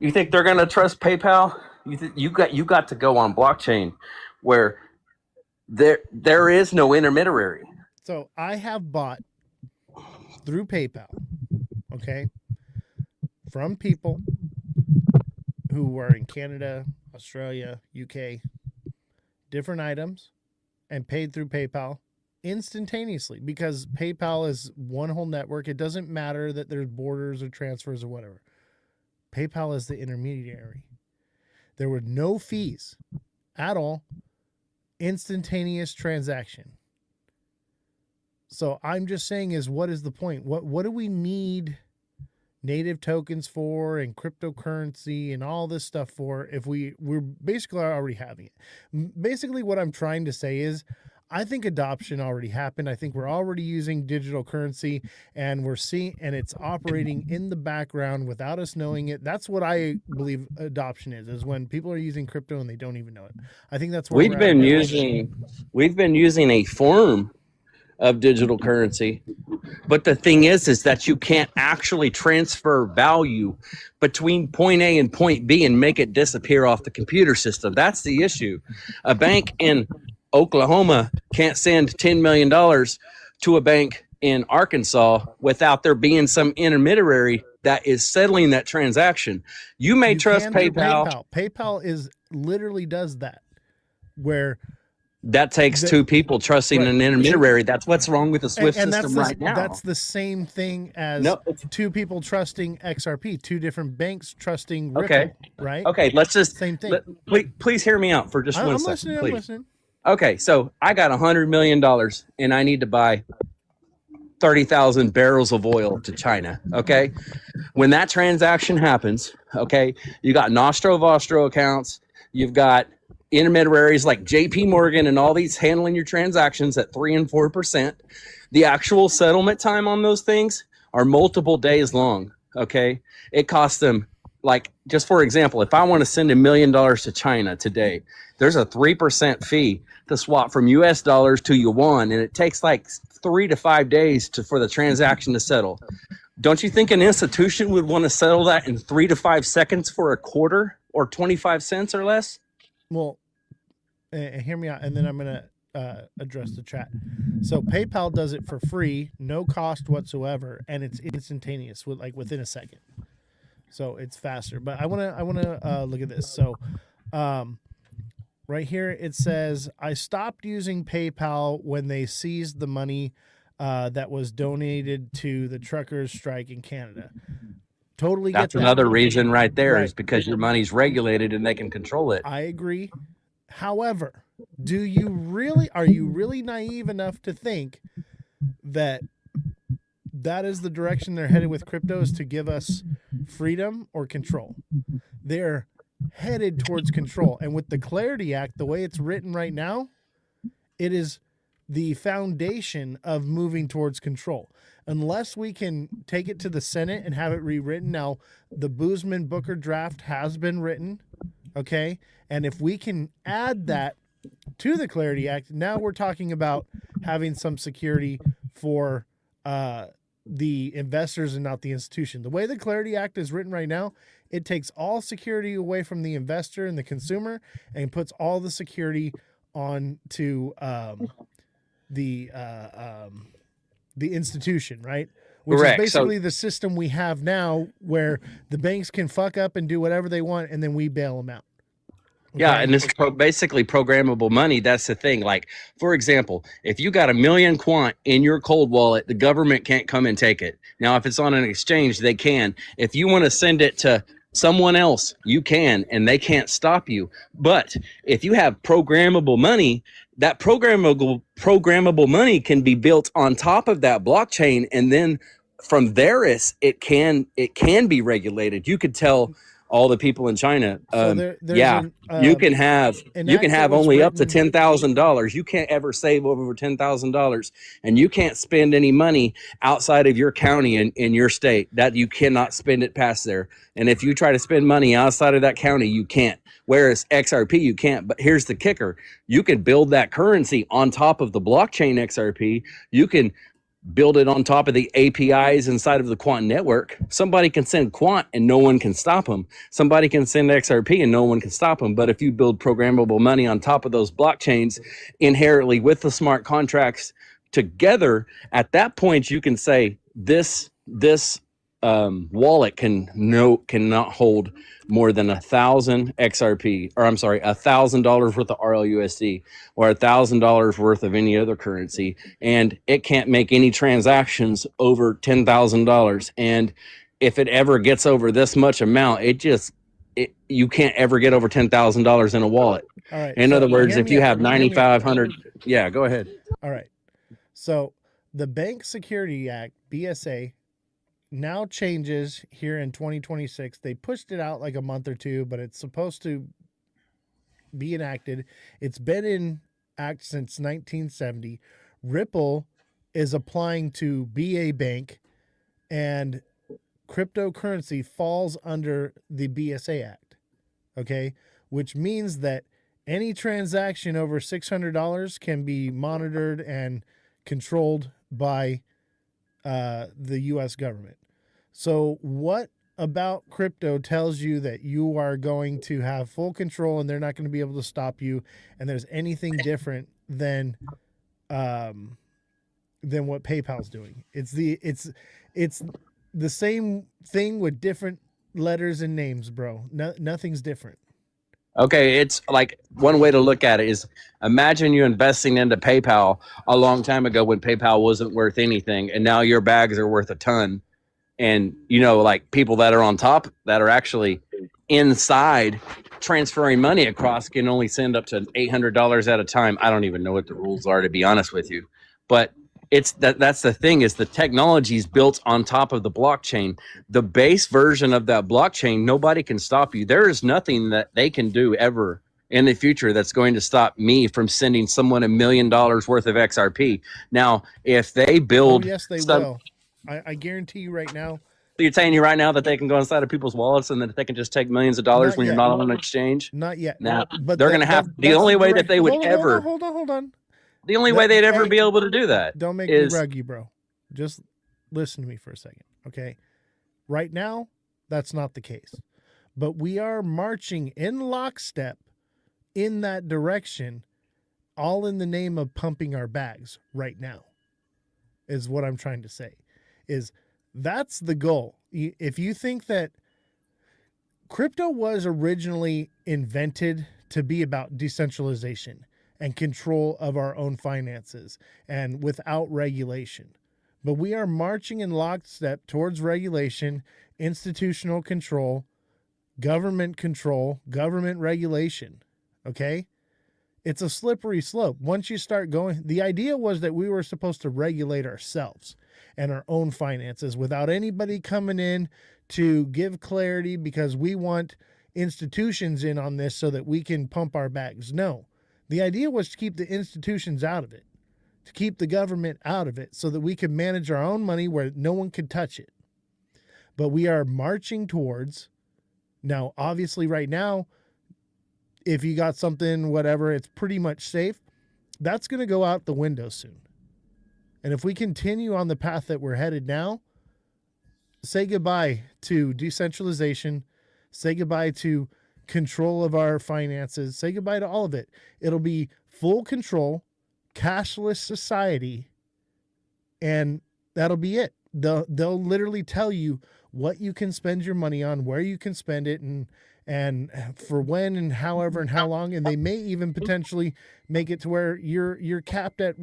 You think they're going to trust PayPal? You got to go on blockchain where there is no intermediary. So I have bought through PayPal, okay, from people who are in Canada, Australia, UK, different items, and paid through PayPal instantaneously because PayPal is one whole network. It doesn't matter that there's borders or transfers or whatever. PayPal is the intermediary. There were no fees at all. Instantaneous transaction. So I'm just saying is what is the point? What do we need native tokens for and cryptocurrency and all this stuff for if we're basically already having it? Basically what I'm trying to say is I think adoption already happened. I think we're already using digital currency and we're seeing and it's operating in the background without us knowing it. That's what I believe adoption is when people are using crypto and they don't even know it. I think that's where we've been using a form of digital currency, but the thing is that you can't actually transfer value between point A and point B and make it disappear off the computer system. That's the issue. A bank in Oklahoma can't send $10 million to a bank in Arkansas without there being some intermediary that is settling that transaction. You may trust PayPal. PayPal is literally does that where that takes two people trusting an intermediary. That's what's wrong with the SWIFT system right now. That's the same thing as two people trusting XRP, two different banks trusting Ripple, right? Okay, let's just same thing. Please hear me out for just 1 second. I'm listening. Okay, so I got $100 million and I need to buy 30,000 barrels of oil to China. Okay, when that transaction happens, okay, you got Nostro Vostro accounts, you've got intermediaries like JP Morgan and all these handling your transactions at 3% and 4%. The actual settlement time on those things are multiple days long. Okay. It costs them, like, just for example, if I want to send $1 million to China today, there's a 3% fee to swap from US dollars to yuan. And it takes like 3 to 5 days for the transaction to settle. Don't you think an institution would want to settle that in 3 to 5 seconds for a quarter or 25 cents or less? Well, hear me out, and then I'm going to address the chat. So PayPal does it for free, no cost whatsoever, and it's instantaneous, within a second. So it's faster. But I want to look at this. So right here it says I stopped using PayPal when they seized the money that was donated to the truckers' strike in Canada. Totally get that. That's another reason right there is because your money's regulated and they can control it. I agree. However, are you really naive enough to think that is the direction they're headed with crypto, is to give us freedom or control? They're headed towards control. And with the Clarity Act, the way it's written right now, it is the foundation of moving towards control. Unless we can take it to the Senate and have it rewritten. Now, the Boozman-Booker draft has been written, okay? And if we can add that to the Clarity Act, now we're talking about having some security for the investors and not the institution. The way the Clarity Act is written right now, it takes all security away from the investor and the consumer and puts all the security on to the institution, right? Which Correct. is basically the system we have now where the banks can fuck up and do whatever they want and then we bail them out. Yeah, Okay. and it's basically programmable money. That's the thing. Like, for example, if you got 1,000,000 quant in your cold wallet, the government can't come and take it. Now, if it's on an exchange, they can. If you want to send it to someone else, you can, and they can't stop you. But if you have programmable money, that programmable money can be built on top of that blockchain, and then from there, it can be regulated. You could tell all the people in China, So there's yeah, you can have an you act can that have was only up to written- $10,000. You can't ever save over $10,000, and you can't spend any money outside of your county and in your state. That you cannot spend it past there. And if you try to spend money outside of that county, you can't. Whereas XRP, you can't. But here's the kicker: you can build that currency on top of the blockchain XRP. You can build it on top of the APIs inside of the quant network. Somebody can send quant and no one can stop them. Somebody can send XRP and no one can stop them. But if you build programmable money on top of those blockchains inherently with the smart contracts together, at that point you can say this wallet cannot hold more than 1,000 XRP, or I'm sorry, $1,000 worth of RLUSD or $1,000 worth of any other currency, and it can't make any transactions over $10,000. And if it ever gets over this much amount, you can't ever get over $10,000 in a wallet. All right. In so other words, hear if me you out, have hear me out. 9,500, yeah, go ahead. All right. So the Bank Security Act, BSA, now changes here in 2026. They pushed it out like a month or two, but it's supposed to be enacted. It's been in act since 1970. Ripple is applying to be a bank, and cryptocurrency falls under the BSA Act. Okay, which means that any transaction over $600 can be monitored and controlled by the U.S. government. So what about crypto tells you that you are going to have full control and they're not going to be able to stop you, and there's anything different than what PayPal's doing? It's the same thing with different letters and names, bro. Nothing's different. Okay, it's like one way to look at it is imagine you investing into PayPal a long time ago when PayPal wasn't worth anything, and now your bags are worth a ton. And like people that are on top that are actually inside transferring money across can only send up to $800 at a time. I don't even know what the rules are, to be honest with you, but that's the thing, is the technology is built on top of the blockchain. The base version of that blockchain, nobody can stop you. There is nothing that they can do ever in the future that's going to stop me from sending someone $1 million worth of XRP. Now, if they build, yes, they will. I guarantee you right now. You're telling you right now that they can go inside of people's wallets and that they can just take millions of dollars when you're not on an exchange? Not yet. Now, but they're going to have the only way that they would ever. Hold on. The only way they'd ever be able to do that. Don't make me ruggy, bro. Just listen to me for a second, okay? Right now, that's not the case. But we are marching in lockstep in that direction, all in the name of pumping our bags right now, is what I'm trying to say. That's the goal. If you think that crypto was originally invented to be about decentralization and control of our own finances and without regulation, but we are marching in lockstep towards regulation, institutional control, government regulation. Okay? It's a slippery slope. Once you start going, the idea was that we were supposed to regulate ourselves and our own finances without anybody coming in to give clarity, because we want institutions in on this so that we can pump our bags. No, the idea was to keep the institutions out of it, to keep the government out of it so that we could manage our own money where no one could touch it. But we are marching towards, now, obviously right now, if you got something, whatever, it's pretty much safe. That's going to go out the window soon. And if we continue on the path that we're headed now, say goodbye to decentralization, say goodbye to control of our finances, say goodbye to all of it. It'll be full control, cashless society, and that'll be it. They'll literally tell you what you can spend your money on, where you can spend it, and and for when and however and how long, and they may even potentially make it to where you're capped at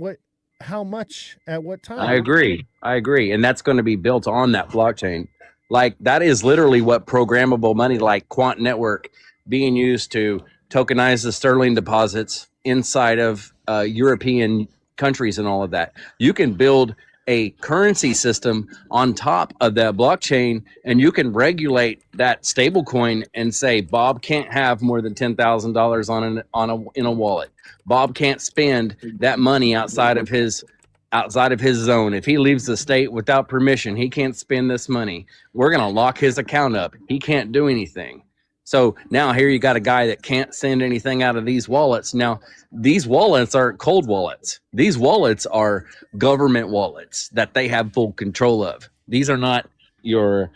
how much at what time. I agree, and that's going to be built on that blockchain. Like that is literally what programmable money, like Quant Network, being used to tokenize the sterling deposits inside of European countries and all of that. You can build a currency system on top of that blockchain, and you can regulate that stable coin and say Bob can't have more than $10,000 in a wallet. Bob can't spend that money outside of his zone. If he leaves the state without permission, he can't spend this money. We're going to lock his account up. He can't do anything. So now here you got a guy that can't send anything out of these wallets. Now, these wallets aren't cold wallets. These wallets are government wallets that they have full control of. These are not you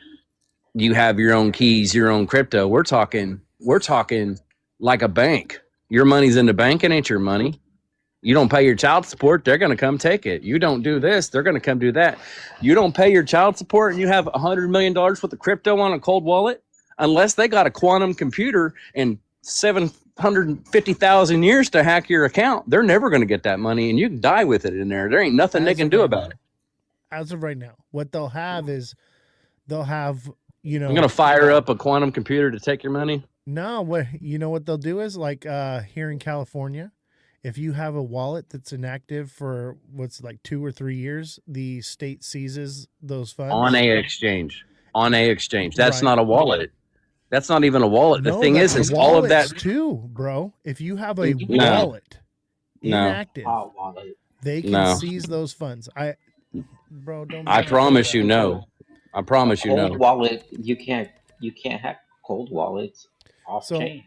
have your own keys, your own crypto. We're talking like a bank. Your money's in the bank, it ain't your money. You don't pay your child support, they're going to come take it. You don't do this, they're going to come do that. You don't pay your child support and you have $100 million worth of crypto on a cold wallet, unless they got a quantum computer and 750,000 years to hack your account, they're never going to get that money, and you can die with it in there. There ain't nothing they can do about it. As of right now, what they'll have is they'll have, I'm going to fire up a quantum computer to take your money. No, what they'll do is like here in California, if you have a wallet that's inactive for what's like 2 or 3 years, the state seizes those funds on a exchange. That's not a wallet. That's not even a wallet. The thing is all of that too, bro. If you have a wallet inactive, they can seize those funds. I promise you no. I promise you no. Cold wallet, you can't hack cold wallets off chain.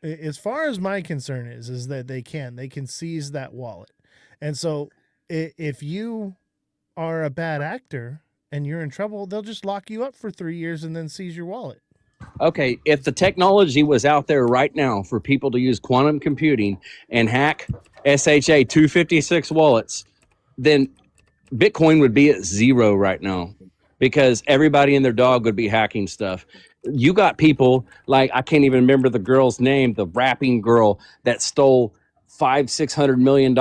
As far as my concern is that they can seize that wallet. And so if you are a bad actor and you're in trouble, they'll just lock you up for 3 years and then seize your wallet. Okay, if the technology was out there right now for people to use quantum computing and hack SHA 256 wallets, then Bitcoin would be at zero right now, because everybody and their dog would be hacking stuff. You got people like, I can't even remember the girl's name, the rapping girl that stole $500-600 million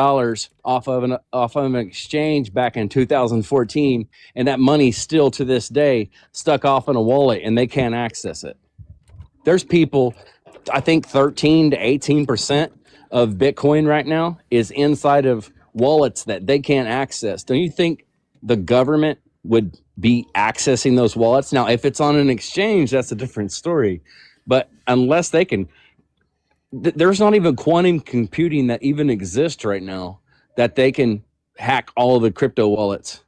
off of an exchange back in 2014, and that money still to this day stuck off in a wallet and they can't access it. There's people, I think 13 to 18% of Bitcoin right now is inside of wallets that they can't access. Don't you think the government would be accessing those wallets? Now, if it's on an exchange, that's a different story. But unless they can, there's not even quantum computing that even exists right now that they can hack all of the crypto wallets.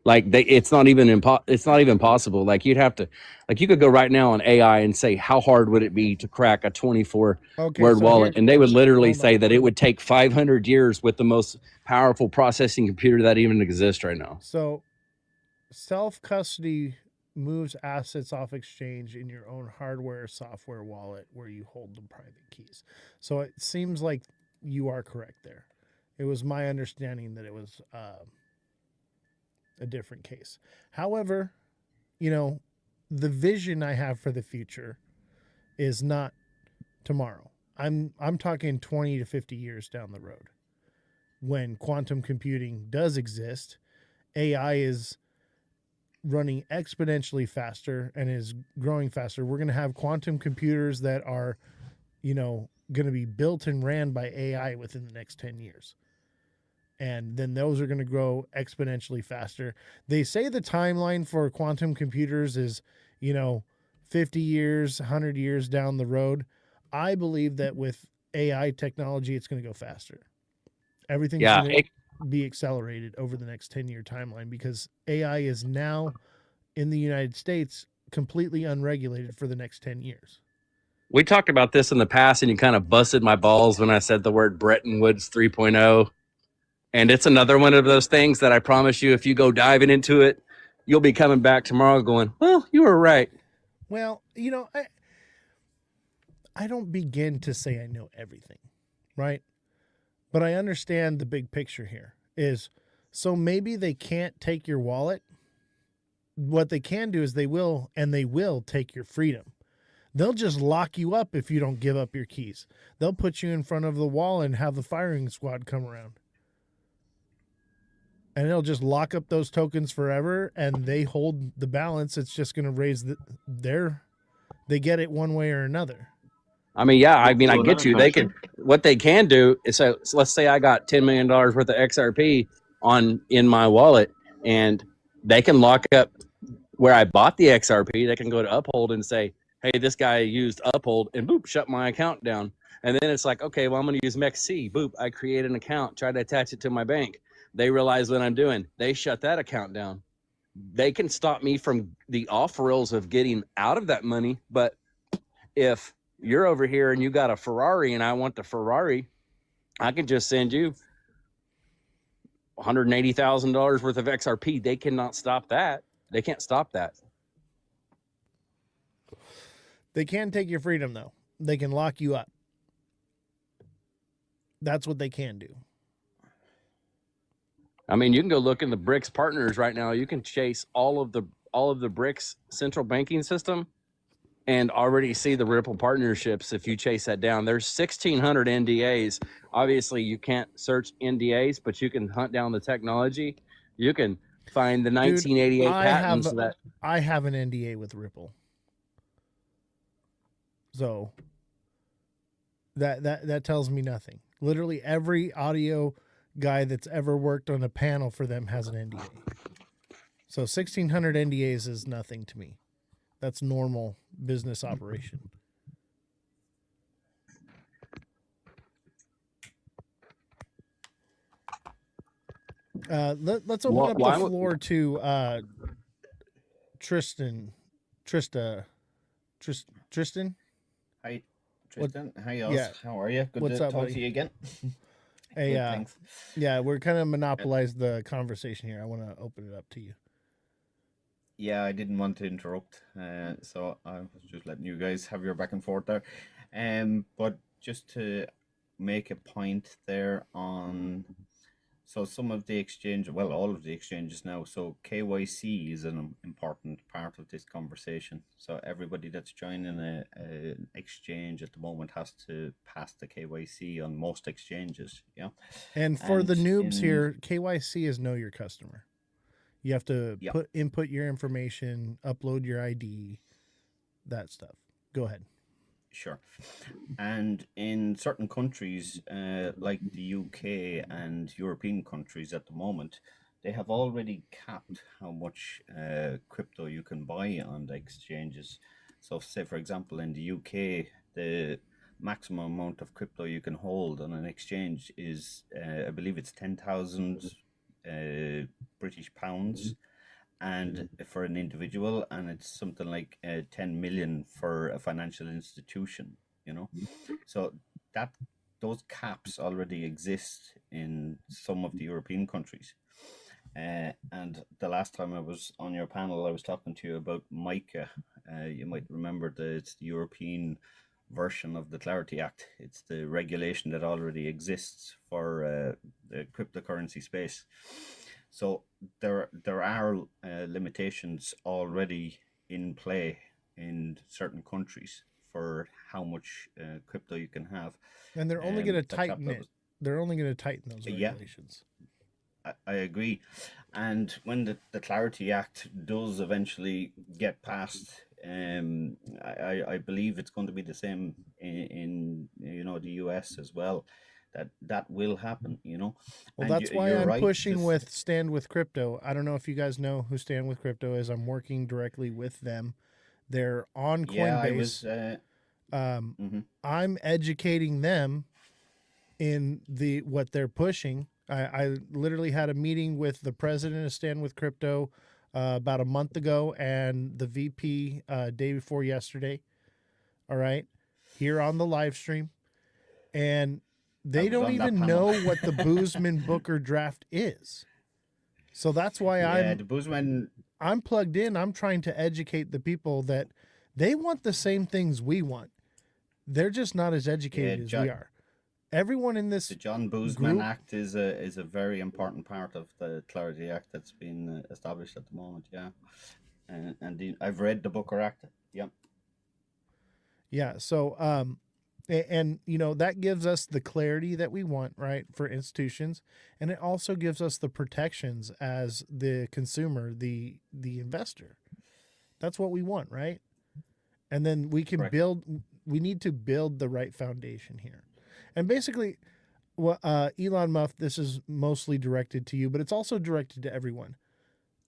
Like it's not even possible. Like you could go right now on AI and say, how hard would it be to crack a 24 word wallet? And they would literally say that it would take 500 years with the most powerful processing computer that even exists right now. So self-custody moves assets off exchange in your own hardware or software wallet where you hold the private keys. So it seems like you are correct there. It was my understanding that it was a different case. However, the vision I have for the future is not tomorrow. I'm talking 20 to 50 years down the road. When quantum computing does exist, AI is running exponentially faster and is growing faster. We're going to have quantum computers that are, going to be built and ran by AI within the next 10 years. And then those are going to grow exponentially faster. They say the timeline for quantum computers is, 50 years, 100 years down the road. I believe that with AI technology, it's going to go faster. Everything's going to be accelerated over the next 10-year timeline, because AI is now in the United States completely unregulated for the next 10 years. We talked about this in the past, and you kind of busted my balls when I said the word Bretton Woods 3.0. And it's another one of those things that I promise you, if you go diving into it, you'll be coming back tomorrow going, well, you were right. Well, I don't begin to say I know everything, right? But I understand the big picture here is, so maybe they can't take your wallet, what they can do is they will take your freedom. They'll just lock you up if you don't give up your keys. They'll put you in front of the wall and have the firing squad come around. And it'll just lock up those tokens forever, and they hold the balance. It's just going to raise they get it one way or another. I mean, yeah, I So get you. another They can, what they can do is, so let's say I got $10 million worth of XRP in my wallet, and they can lock up where I bought the XRP. They can go to Uphold and say, hey, this guy used Uphold, and boop, shut my account down. And then it's like, okay, well, I'm going to use MEXC. Boop, I create an account, try to attach it to my bank. They realize what I'm doing. They shut that account down. They can stop me from the off rails of getting out of that money. But if you're over here and you got a Ferrari and I want the Ferrari, I can just send you $180,000 worth of XRP. They cannot stop that. They can't stop that. They can take your freedom, though. They can lock you up. That's what they can do. I mean, you can go look in the BRICS partners right now. You can chase all of the BRICS central banking system and already see the Ripple partnerships. If you chase that down, there's 1,600 NDAs. Obviously, you can't search NDAs, but you can hunt down the technology. You can find the 1988 patents. I have an NDA with Ripple. So that tells me nothing. Literally every audio guy that's ever worked on a panel for them has an NDA. So 1,600 NDAs is nothing to me. That's normal business operation. Let's open up the floor to Tristan. Hi, Tristan. Hi, Oz. Yeah. How are you? Good What's to up, talk buddy? to you again. Hey, Good, thanks. Yeah, we're kind of monopolized the conversation here. I want to open it up to you. Yeah, I didn't want to interrupt, so I was just letting you guys have your back and forth there. But just to make a point there on, so some of the exchange, well, all of the exchanges now. So KYC is an important part of this conversation. So everybody that's joining an exchange at the moment has to pass the KYC on most exchanges. Yeah. And for the noobs here, KYC is know your customer. You have to input your information, upload your ID, that stuff. Go ahead. Sure. And in certain countries, like the UK and European countries at the moment, they have already capped how much crypto you can buy on the exchanges. So say, for example, in the UK, the maximum amount of crypto you can hold on an exchange is, I believe it's 10,000 British pounds, and for an individual, and it's something like 10 million for a financial institution. So that those caps already exist in some of the European countries. And the last time I was on your panel, I was talking to you about MICA. You might remember it's the European version of the Clarity Act. It's the regulation that already exists for the cryptocurrency space. So there are limitations already in play in certain countries for how much crypto you can have. And they're only going to tighten it. They're only going to tighten those regulations. I agree. And when the Clarity Act does eventually get passed, I believe it's going to be the same in the US as well. That will happen, Well, and that's why I'm pushing with Stand With Crypto. I don't know if you guys know who Stand With Crypto is. I'm working directly with them. They're on Coinbase. I'm educating them in what they're pushing. I literally had a meeting with the president of Stand With Crypto about a month ago, and the VP day before yesterday. All right, here on the live stream, and they don't even know what the Boozman Booker draft is. So that's why I'm plugged in. I'm trying to educate the people that they want the same things we want. They're just not as educated as we are. Everyone in this, the John Boozman Act is a very important part of the Clarity Act that's been established at the moment. Yeah. I've read the book Act. Yep. Yeah. So, and you know, that gives us the clarity that we want, right, for institutions, and it also gives us the protections as the consumer, the investor. That's what we want, right? And then we can Correct. build. We need to build the right foundation here, and basically, what Elon Musk. This is mostly directed to you, but it's also directed to everyone.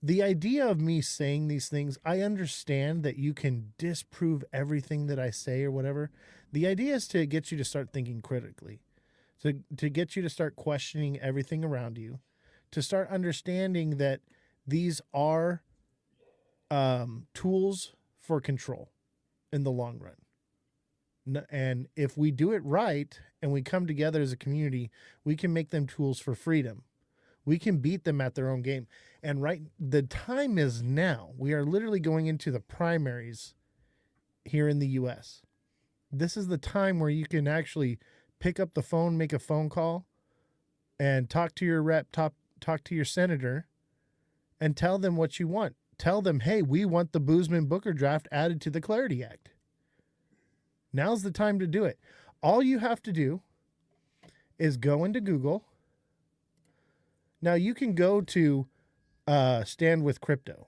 The idea of me saying these things, I understand that you can disprove everything that I say or whatever. The idea is to get you to start thinking critically, to get you to start questioning everything around you, to start understanding that these are tools for control in the long run. And if we do it right and we come together as a community, we can make them tools for freedom. We can beat them at their own game. And right, the time is now. We are literally going into the primaries here in the US. This is the time where you can actually pick up the phone, make a phone call, and talk to your rep, talk to your senator, and tell them what you want. Tell them, hey, we want the Boozman-Booker draft added to the Clarity Act. Now's the time to do it. All you have to do is go into Google. Now you can go to Stand with Crypto,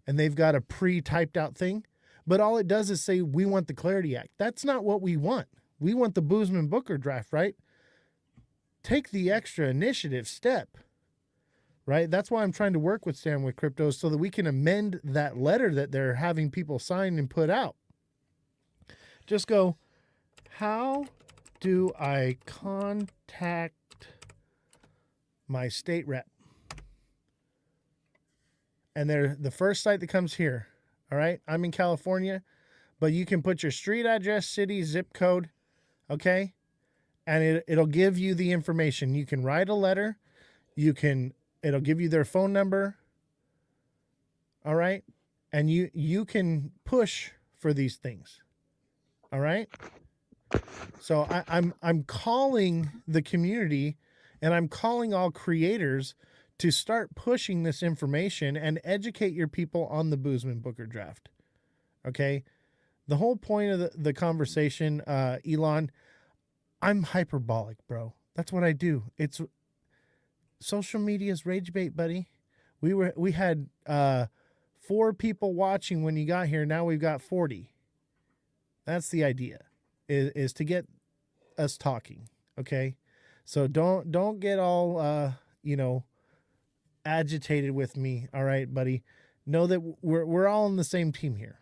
and they've got a pre-typed out thing, but all it does is say, we want the Clarity Act. That's not what we want. We want the Boozman-Booker draft, right? Take the extra initiative step, right? That's why I'm trying to work with Stand with Crypto so that we can amend that letter that they're having people sign and put out. Just go, how do I contact my state rep? And they're the first site that comes here. All right. I'm in California, but you can put your street address, city, zip code. Okay. And it'll give you the information. You can write a letter. It'll give you their phone number. All right. And you can push for these things. All right. So I'm calling the community, and I'm calling all creators to start pushing this information and educate your people on the Boozman-Booker draft. Okay? The whole point of the conversation, Elon, I'm hyperbolic, bro. That's what I do. It's social media's rage bait, buddy. We had 4 people watching when you got here. Now we've got 40. That's the idea, is to get us talking. Okay? So don't get all agitated with me. All right, buddy. Know that we're all on the same team here.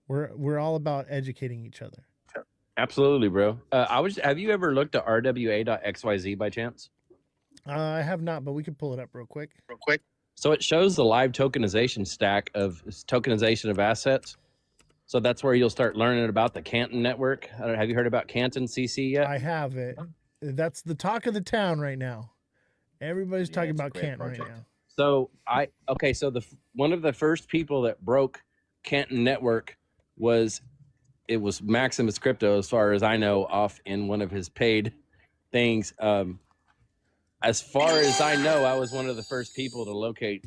We're all about educating each other. Absolutely, bro. Have you ever looked at rwa.xyz by chance? I have not, but we can pull it up real quick. So it shows the live tokenization stack of tokenization of assets. So that's where you'll start learning about the Canton network. Have you heard about Canton CC yet? I have it. That's the talk of the town right now. Everybody's talking about Canton right now. So one of the first people that broke Canton Network was Maximus Crypto, as far as I know, off in one of his paid things. As far as I know, I was one of the first people to locate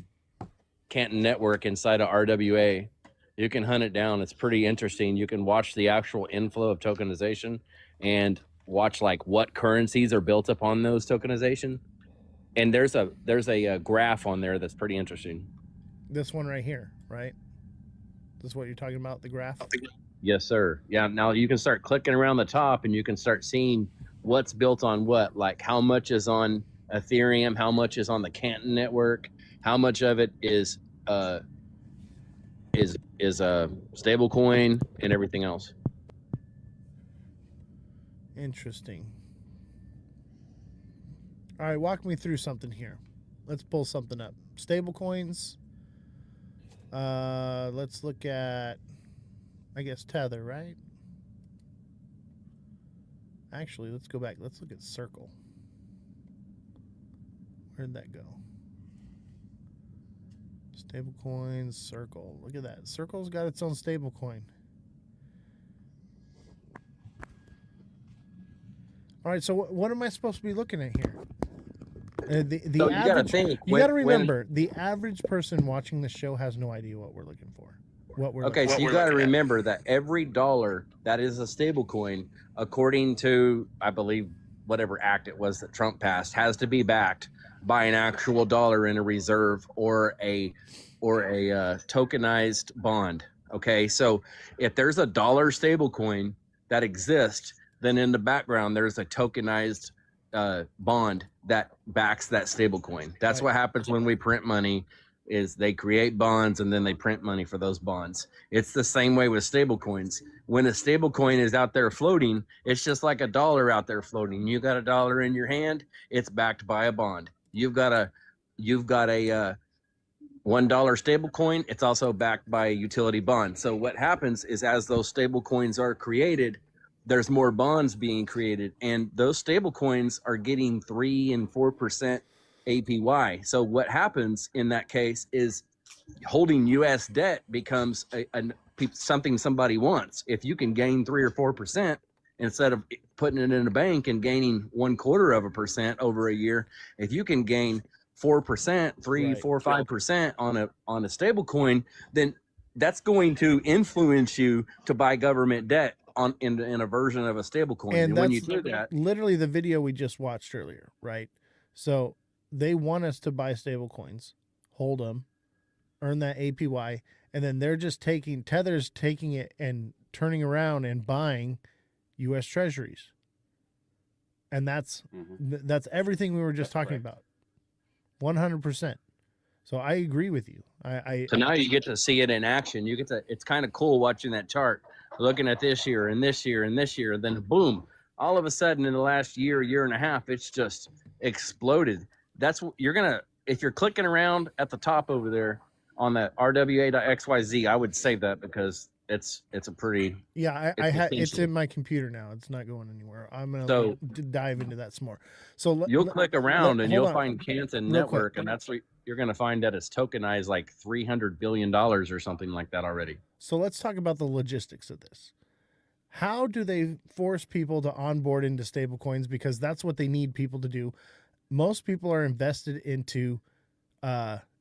Canton Network inside of RWA. You can hunt it down. It's pretty interesting. You can watch the actual inflow of tokenization and watch like what currencies are built upon those tokenization. And there's a graph on there that's pretty interesting. This one right here, right? This is what you're talking about, the graph? Yes, sir. Yeah, now you can start clicking around the top and you can start seeing what's built on what, like how much is on Ethereum, how much is on the Canton network, how much of it is a stable coin, and everything else. Interesting. All right, walk me through something here. Let's pull something up. Stable coins. Let's look at, I guess, Tether, right? Actually, let's go back. Let's look at Circle. Where'd that go? Stable coins, Circle. Look at that. Circle's got its own stable coin. All right, so what am I supposed to be looking at here? The So average, you got to remember, the average person watching the show has no idea what we're looking for. what we're Okay, looking so you got to remember that every dollar that is a stable coin, according to, I believe, whatever act it was that Trump passed, has to be backed by an actual dollar in a reserve or a tokenized bond. Okay, so if there's a dollar stable coin that exists, then in the background there's a tokenized bond that backs that stable coin. That's Right. what happens when we print money. Is they create bonds and then they print money for those bonds. It's the same way with stable coins. When a stable coin is out there floating, it's just like a dollar out there floating. You got a dollar in your hand, it's backed by a bond. You've got a $1 stable coin, it's also backed by a utility bond. So what happens is as those stable coins are created, there's more bonds being created, and those stable coins are getting 3 and 4% APY. So what happens in that case is holding U.S. debt becomes something somebody wants. If you can gain 3 or 4% instead of putting it in a bank and gaining 0.25% over a year, if you can gain 4%, 3, Right. 4, 5% on a stable coin, then that's going to influence you to buy government debt in a version of a stable coin. And And when you that's do that, literally the video we just watched earlier, right? So they want us to buy stable coins, hold them, earn that APY, and then they're just Tether's taking it and turning around and buying U.S. Treasuries. And that's everything we were just talking about. 100%. So I agree with you. So now you get to see it in action. It's kind of cool watching that chart, looking at this year and this year and this year, and then boom, all of a sudden in the last year and a half, it's just exploded. That's what if you're clicking around at the top over there on that rwa.xyz, I would save that because it's a pretty it's in my computer now. It's not going anywhere. I'm gonna dive into that some more. So you'll click around and you'll find Canton Network, quick. and that's what you're going to find that it's tokenized like $300 billion or something like that already. So let's talk about the logistics of this. How do they force people to onboard into stablecoins? Because that's what they need people to do. Most people are invested into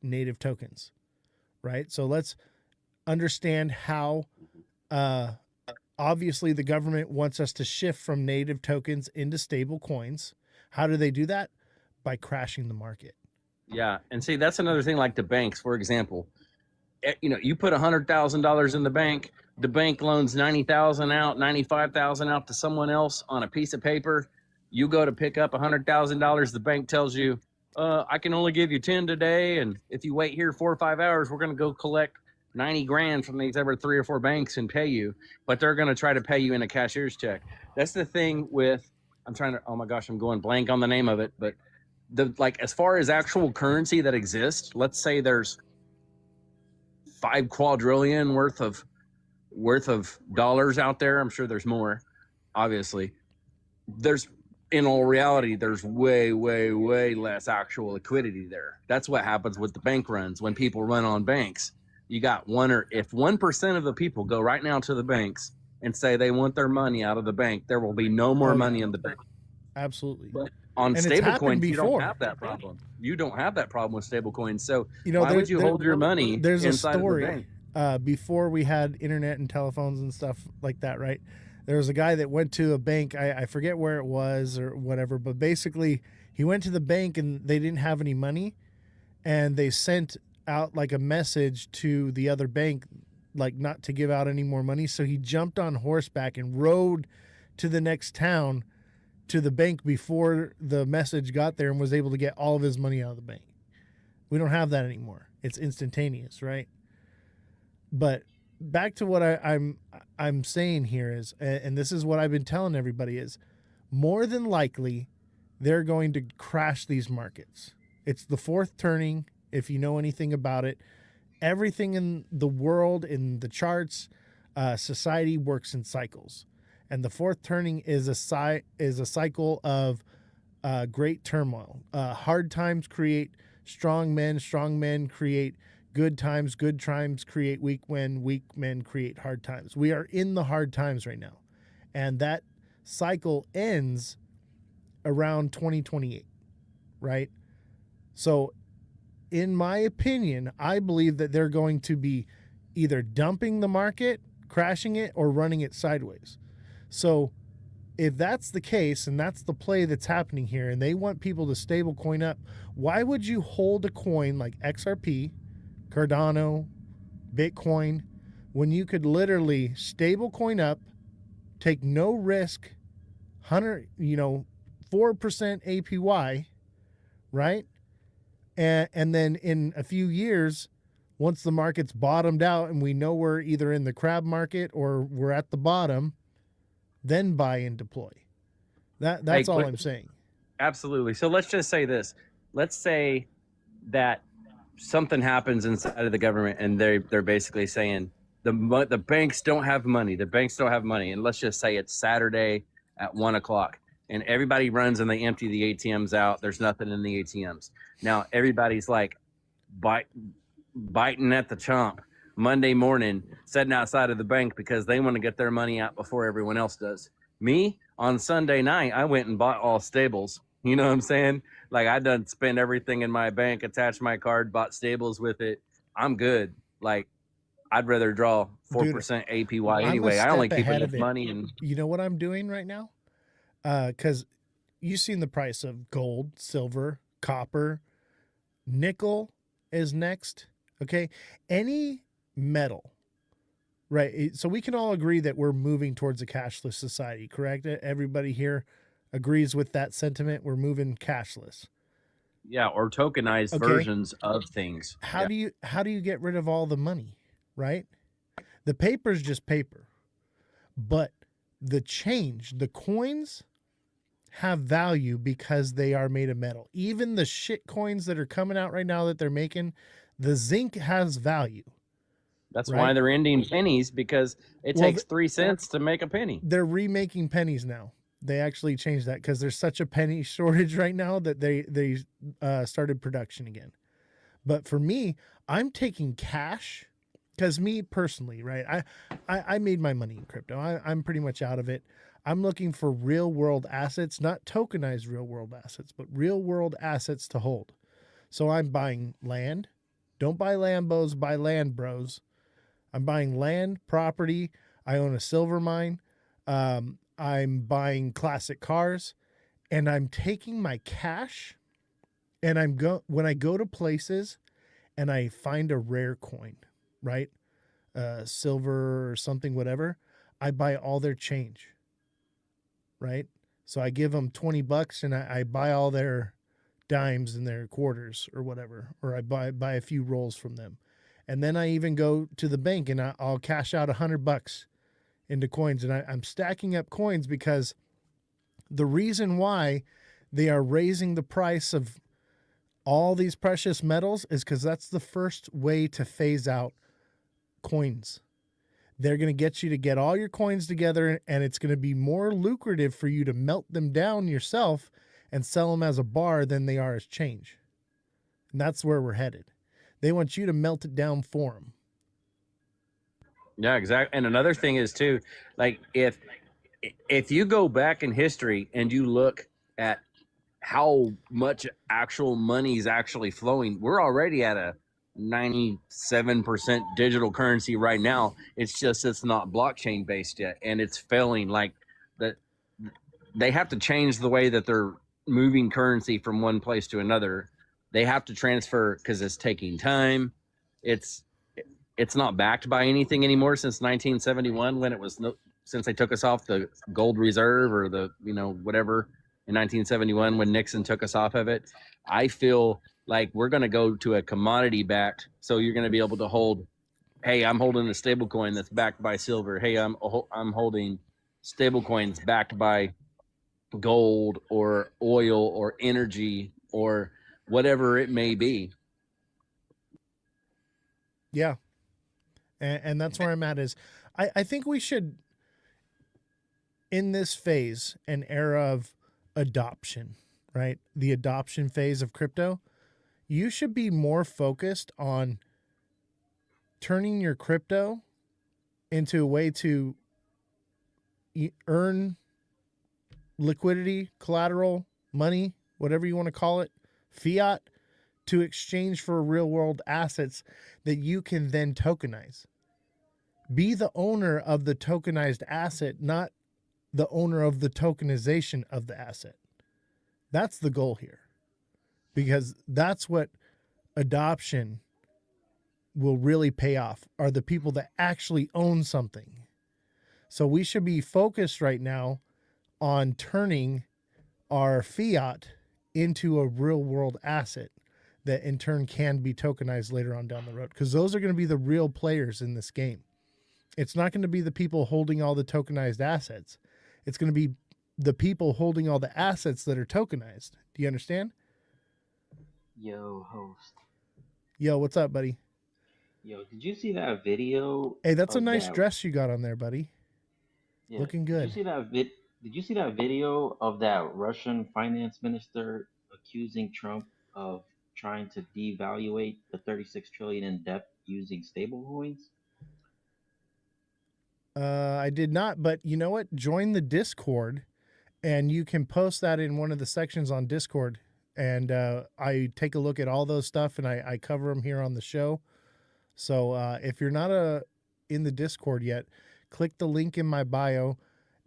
native tokens, right? So let's understand how obviously the government wants us to shift from native tokens into stable coins. How do they do that? By crashing the market. Yeah, and see, that's another thing. Like the banks, for example, you put $100,000 in the bank loans 90,000 out, 95,000 out to someone else on a piece of paper. You go to pick up $100,000, the bank tells you, I can only give you 10 today, and if you wait here 4 or 5 hours, we're going to go collect 90 grand from these other 3 or 4 banks and pay you, but they're going to try to pay you in a cashier's check. That's the thing with, oh my gosh, I'm going blank on the name of it, but as far as actual currency that exists, let's say there's 5 quadrillion worth of dollars out there. I'm sure there's more, obviously. In all reality, there's way, way, way less actual liquidity there. That's what happens with the bank runs. When people run on banks, you got if 1% of the people go right now to the banks and say they want their money out of the bank, there will be no more money in the bank. Absolutely. But on stablecoins, you don't have that problem. You don't have that problem with stablecoins. So why would you hold your money inside of the bank? Before we had internet and telephones and stuff like that, right? There was a guy that went to a bank. I forget where it was or whatever, but basically he went to the bank and they didn't have any money, and they sent out like a message to the other bank, like not to give out any more money. So he jumped on horseback and rode to the next town to the bank before the message got there and was able to get all of his money out of the bank. We don't have that anymore. It's instantaneous, right? But back to what I'm saying here is, and this is what I've been telling everybody, is more than likely they're going to crash these markets. It's the fourth turning. If you know anything about it, everything in the world, in the charts, society works in cycles. And the fourth turning is a cycle of great turmoil. Hard times create strong men create good times create weak men create hard times. We are in the hard times right now. And that cycle ends around 2028, right? So in my opinion, I believe that they're going to be either dumping the market, crashing it, or running it sideways. So if that's the case and that's the play that's happening here, and they want people to stable coin up, why would you hold a coin like XRP, Cardano, Bitcoin, when you could literally stable coin up, take no risk, 4% APY, right? And then in a few years, once the market's bottomed out and we know we're either in the crab market or we're at the bottom, then buy and deploy. That's all I'm saying. Absolutely. So let's just say this. Let's say that something happens inside of the government and they're basically saying the banks don't have money. The banks don't have money. And let's just say it's Saturday at 1:00 and everybody runs and they empty the ATMs out. There's nothing in the ATMs. Now everybody's like biting at the chomp Monday morning, sitting outside of the bank because they want to get their money out before everyone else does. Me, on Sunday night, I went and bought all stables. You know what I'm saying? Like, I done spent everything in my bank, attached my card, bought stables with it. I'm good. Like, I'd rather draw 4% APY anyway. I only keep enough money. And you know what I'm doing right now? Because you've seen the price of gold, silver, copper, nickel is next. Okay. Any metal, right? So we can all agree that we're moving towards a cashless society, correct? Everybody here agrees with that sentiment. We're moving cashless. Yeah, or tokenized versions of things. How do you get rid of all the money, right? The paper's just paper. But the change, the coins have value because they are made of metal. Even the shit coins that are coming out right now that they're making, the zinc has value. That's why they're ending pennies, because it takes 3 cents to make a penny. They're remaking pennies now. They actually changed that because there's such a penny shortage right now that they started production again. But for me, I'm taking cash because me personally, right? I made my money in crypto. I'm pretty much out of it. I'm looking for real world assets, not tokenized real world assets, but real world assets to hold. So I'm buying land. Don't buy Lambos, buy land, bros. I'm buying land, property. I own a silver mine. I'm buying classic cars, and I'm taking my cash, and when I go to places and I find a rare coin, right? Silver or something, whatever, I buy all their change, right? So I give them $20 and I buy all their dimes and their quarters or whatever, or I buy a few rolls from them. And then I even go to the bank and I'll cash out $100 into coins. And I'm stacking up coins because the reason why they are raising the price of all these precious metals is because that's the first way to phase out coins. They're going to get you to get all your coins together, and it's going to be more lucrative for you to melt them down yourself and sell them as a bar than they are as change. And that's where we're headed. They want you to melt it down for them. Yeah, exactly. And another thing is too, like if you go back in history and you look at how much actual money is actually flowing, we're already at a 97% digital currency right now. It's just it's not blockchain based yet, and it's failing. Like that, they have to change the way that they're moving currency from one place to another. They have to transfer because it's taking time. It's not backed by anything anymore since 1971 when it was since they took us off the gold reserve or the whatever in 1971 when Nixon took us off of it. I feel like we're going to go to a commodity backed. So you're going to be able to hold, hey, I'm holding a stable coin that's backed by silver. Hey, I'm holding stable coins backed by gold or oil or energy or whatever it may be. Yeah. And that's where I'm at is I think we should, in this phase, an era of adoption, right? The adoption phase of crypto, you should be more focused on turning your crypto into a way to earn liquidity, collateral, money, whatever you want to call it, fiat, to exchange for real world assets that you can then tokenize. Be the owner of the tokenized asset, not the owner of the tokenization of the asset. That's the goal here, because that's what adoption will really pay off, are the people that actually own something. So we should be focused right now on turning our fiat into a real world asset that in turn can be tokenized later on down the road, because those are going to be the real players in this game. It's not going to be the people holding all the tokenized assets. It's going to be the people holding all the assets that are tokenized. Do you understand? Yo, host. Yo, what's up, buddy? Yo, did you see that video? Hey, that's a of nice that? dress you got on there, buddy. Yeah. Looking Did good. you see that Did you see that video of that Russian finance minister accusing Trump of trying to devaluate the 36 trillion in debt using stablecoins? I did not, but you know what? Join the Discord, and you can post that in one of the sections on Discord. And I take a look at all those stuff, and I cover them here on the show. So if you're not in the Discord yet, click the link in my bio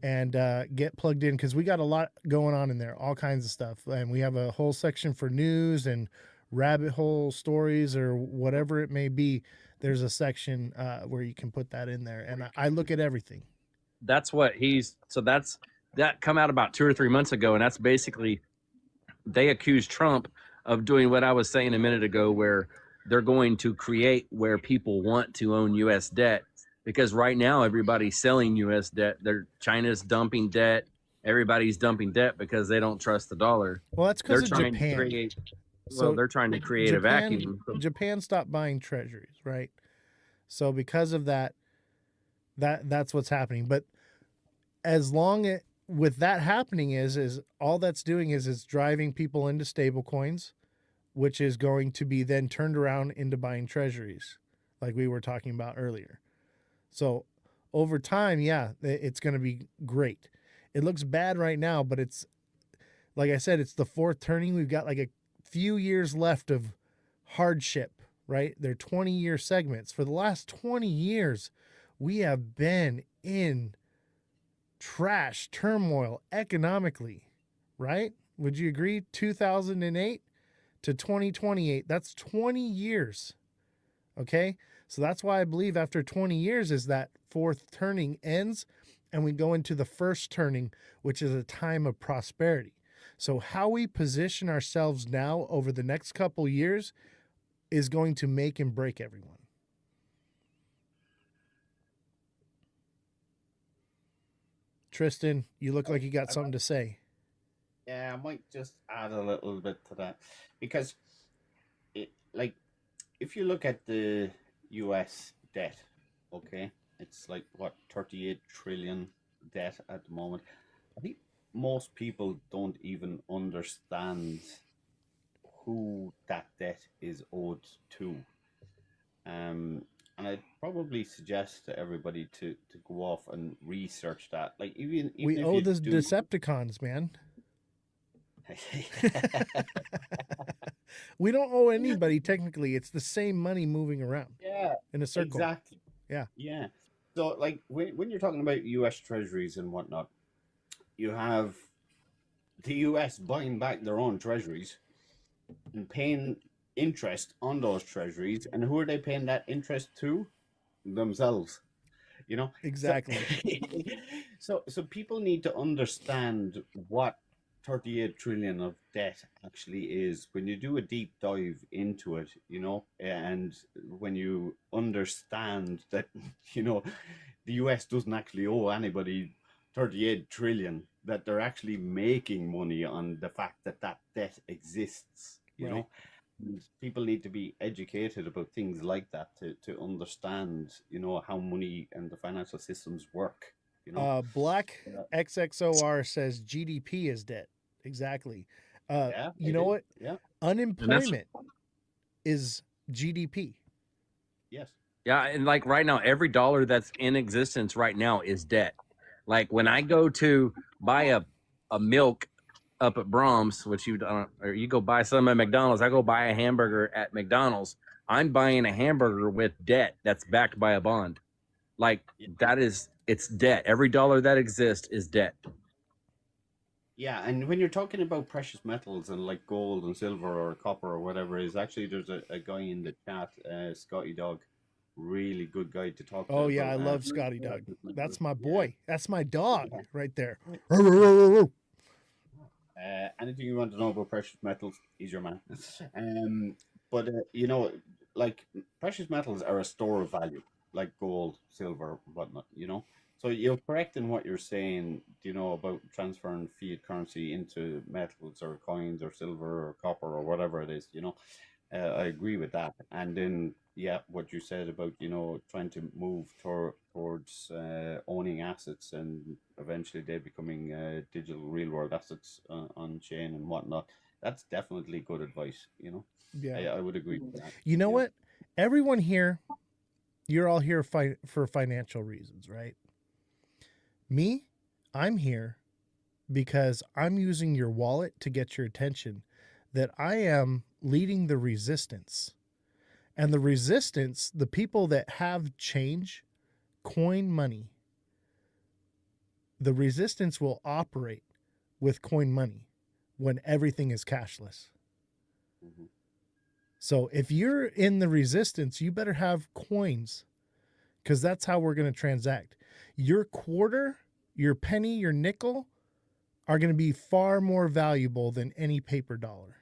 and get plugged in, because we got a lot going on in there, all kinds of stuff. And we have a whole section for news and rabbit hole stories or whatever it may be. There's a section where you can put that in there. And I look at everything. That's what that come out about 2 or 3 months ago. And that's basically, they accused Trump of doing what I was saying a minute ago, where they're going to create where people want to own U.S. debt, because right now everybody's selling U.S. debt. China's dumping debt. Everybody's dumping debt because they don't trust the dollar. Well, that's because of Japan. They're trying to create a vacuum. Japan stopped buying treasuries, right? So because of that, that's what's happening. But as long with that happening is all that's doing is driving people into stable coins, which is going to be then turned around into buying treasuries, like we were talking about earlier. So over time, yeah, it's going to be great. It looks bad right now, but it's, like I said, it's the fourth turning. We've got like a few years left of hardship, right? They're 20-year segments. For the last 20 years, we have been in trash, turmoil economically, right? Would you agree? 2008 to 2028, that's 20 years. Okay? So that's why I believe after 20 years is that fourth turning ends and we go into the first turning, which is a time of prosperity. So how we position ourselves now over the next couple years is going to make and break everyone. Tristan, you look like you got something to say. Yeah, I might just add a little bit to that, because if you look at the US debt, okay, it's like what, 38 trillion debt at the moment. I think most people don't even understand who that debt is owed to. And I'd probably suggest to everybody to go off and research that. Like even we if owe you the do... Decepticons, man. We don't owe anybody technically. It's the same money moving around. Yeah, in a circle. Exactly. Yeah. So like when you're talking about US treasuries and whatnot, you have the US buying back their own treasuries and paying interest on those treasuries, and who are they paying that interest to? Themselves. You know? Exactly. So people need to understand what 38 trillion of debt actually is when you do a deep dive into it, you know, and when you understand that, you know, the US doesn't actually owe anybody 38 trillion, that they're actually making money on the fact that that debt exists, you know. And people need to be educated about things like that to understand, you know, how money and the financial systems work. You know? Black XXOR says GDP is debt. Exactly. You know what? Yeah. Unemployment is GDP. Yes. Yeah, and like right now, every dollar that's in existence right now is debt. Like when I go to buy a milk up at Brahms, which you don't, or you go buy some at McDonald's, I go buy a hamburger at McDonald's. I'm buying a hamburger with debt that's backed by a bond. Like it's debt. Every dollar that exists is debt. Yeah, and when you're talking about precious metals and like gold and silver or copper or whatever it is, actually there's a guy in the chat, Scotty Dog, really good guy to talk to Oh yeah, about I love Scotty Dog. precious metals. That's my Yeah. boy. That's my dog right there. Anything you want to know about precious metals, he's your man. But like precious metals are a store of value, like gold, silver, whatnot. So you're correct in what you're saying. About transferring fiat currency into metals or coins or silver or copper or whatever it is. I agree with that. And then, yeah, what you said about trying to move towards owning assets and eventually they becoming digital real world assets on chain and whatnot. That's definitely good advice. Yeah. I would agree with that. You know what? Everyone here, you're all here for financial reasons, right? Me, I'm here because I'm using your wallet to get your attention, that I am leading the resistance. And the resistance, the people that have change, coin money, the resistance will operate with coin money when everything is cashless. Mm-hmm. So if you're in the resistance, you better have coins, because that's how we're going to transact. Your quarter, your penny, your nickel are going to be far more valuable than any paper dollar.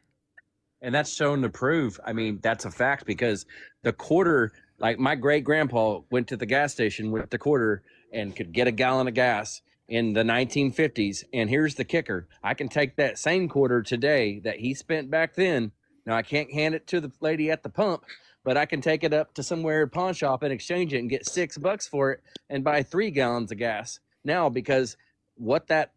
And that's shown to prove. I mean, that's a fact, because the quarter, like my great grandpa went to the gas station with the quarter and could get a gallon of gas in the 1950s. And here's the kicker. I can take that same quarter today that he spent back then. Now, I can't hand it to the lady at the pump, but I can take it up to somewhere pawn shop and exchange it and get $6 for it and buy 3 gallons of gas. Now, because what that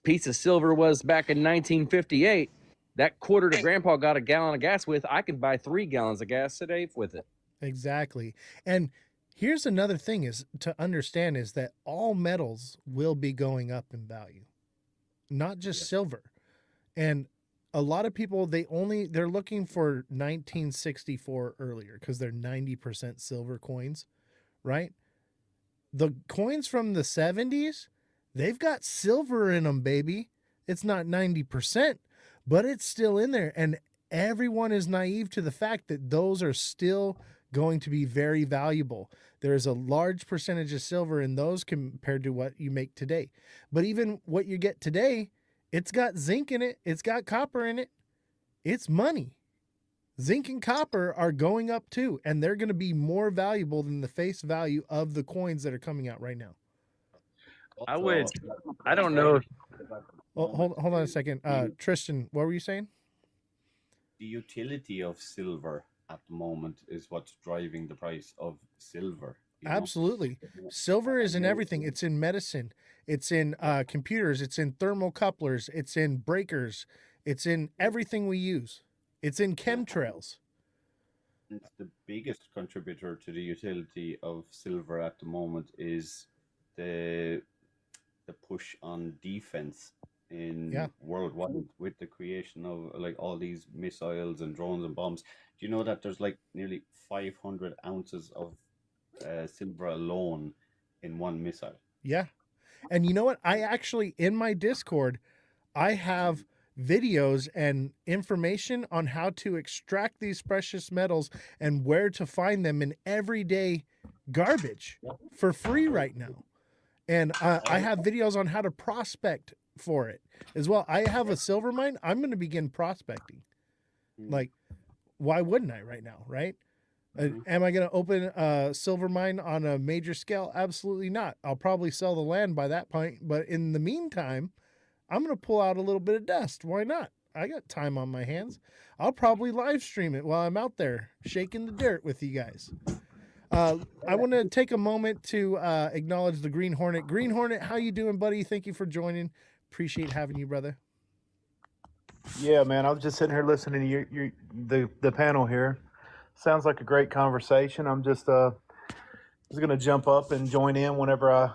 piece of silver was back in 1958, that quarter that grandpa got a gallon of gas with, I can buy 3 gallons of gas today with it. Exactly. And here's another thing is to understand is that all metals will be going up in value, not just silver. And a lot of people, they're looking for 1964 earlier because they're 90% silver coins, right? The coins from the 70s, they've got silver in them, baby. It's not 90%, but it's still in there. And everyone is naive to the fact that those are still going to be very valuable. There is a large percentage of silver in those compared to what you make today. But even what you get today, it's got zinc in it. It's got copper in it. It's money. Zinc and copper are going up too, and they're going to be more valuable than the face value of the coins that are coming out right now. I don't know. Well, hold on a second. Tristan, what were you saying? The utility of silver at the moment is what's driving the price of silver. Absolutely. Silver is in everything. It's in medicine. It's in computers. It's in thermocouplers. It's in breakers. It's in everything we use. It's in chemtrails. It's the biggest contributor to the utility of silver at the moment is the push on defense in worldwide with the creation of like all these missiles and drones and bombs. Do you know that there's like nearly 500 ounces of silver alone in one missile? Yeah. And you know what? I actually, in my Discord, I have videos and information on how to extract these precious metals and where to find them in everyday garbage for free right now. And I have videos on how to prospect for it as well. I have a silver mine. I'm going to begin prospecting. Like, why wouldn't I right now, right? Am I going to open a silver mine on a major scale? Absolutely not. I'll probably sell the land by that point. But in the meantime, I'm going to pull out a little bit of dust. Why not? I got time on my hands. I'll probably live stream it while I'm out there shaking the dirt with you guys. I want to take a moment to acknowledge the Green Hornet. Green Hornet, how you doing, buddy? Thank you for joining. Appreciate having you, brother. Yeah, man. I was just sitting here listening to the panel here. Sounds like a great conversation. I'm just going to jump up and join in whenever I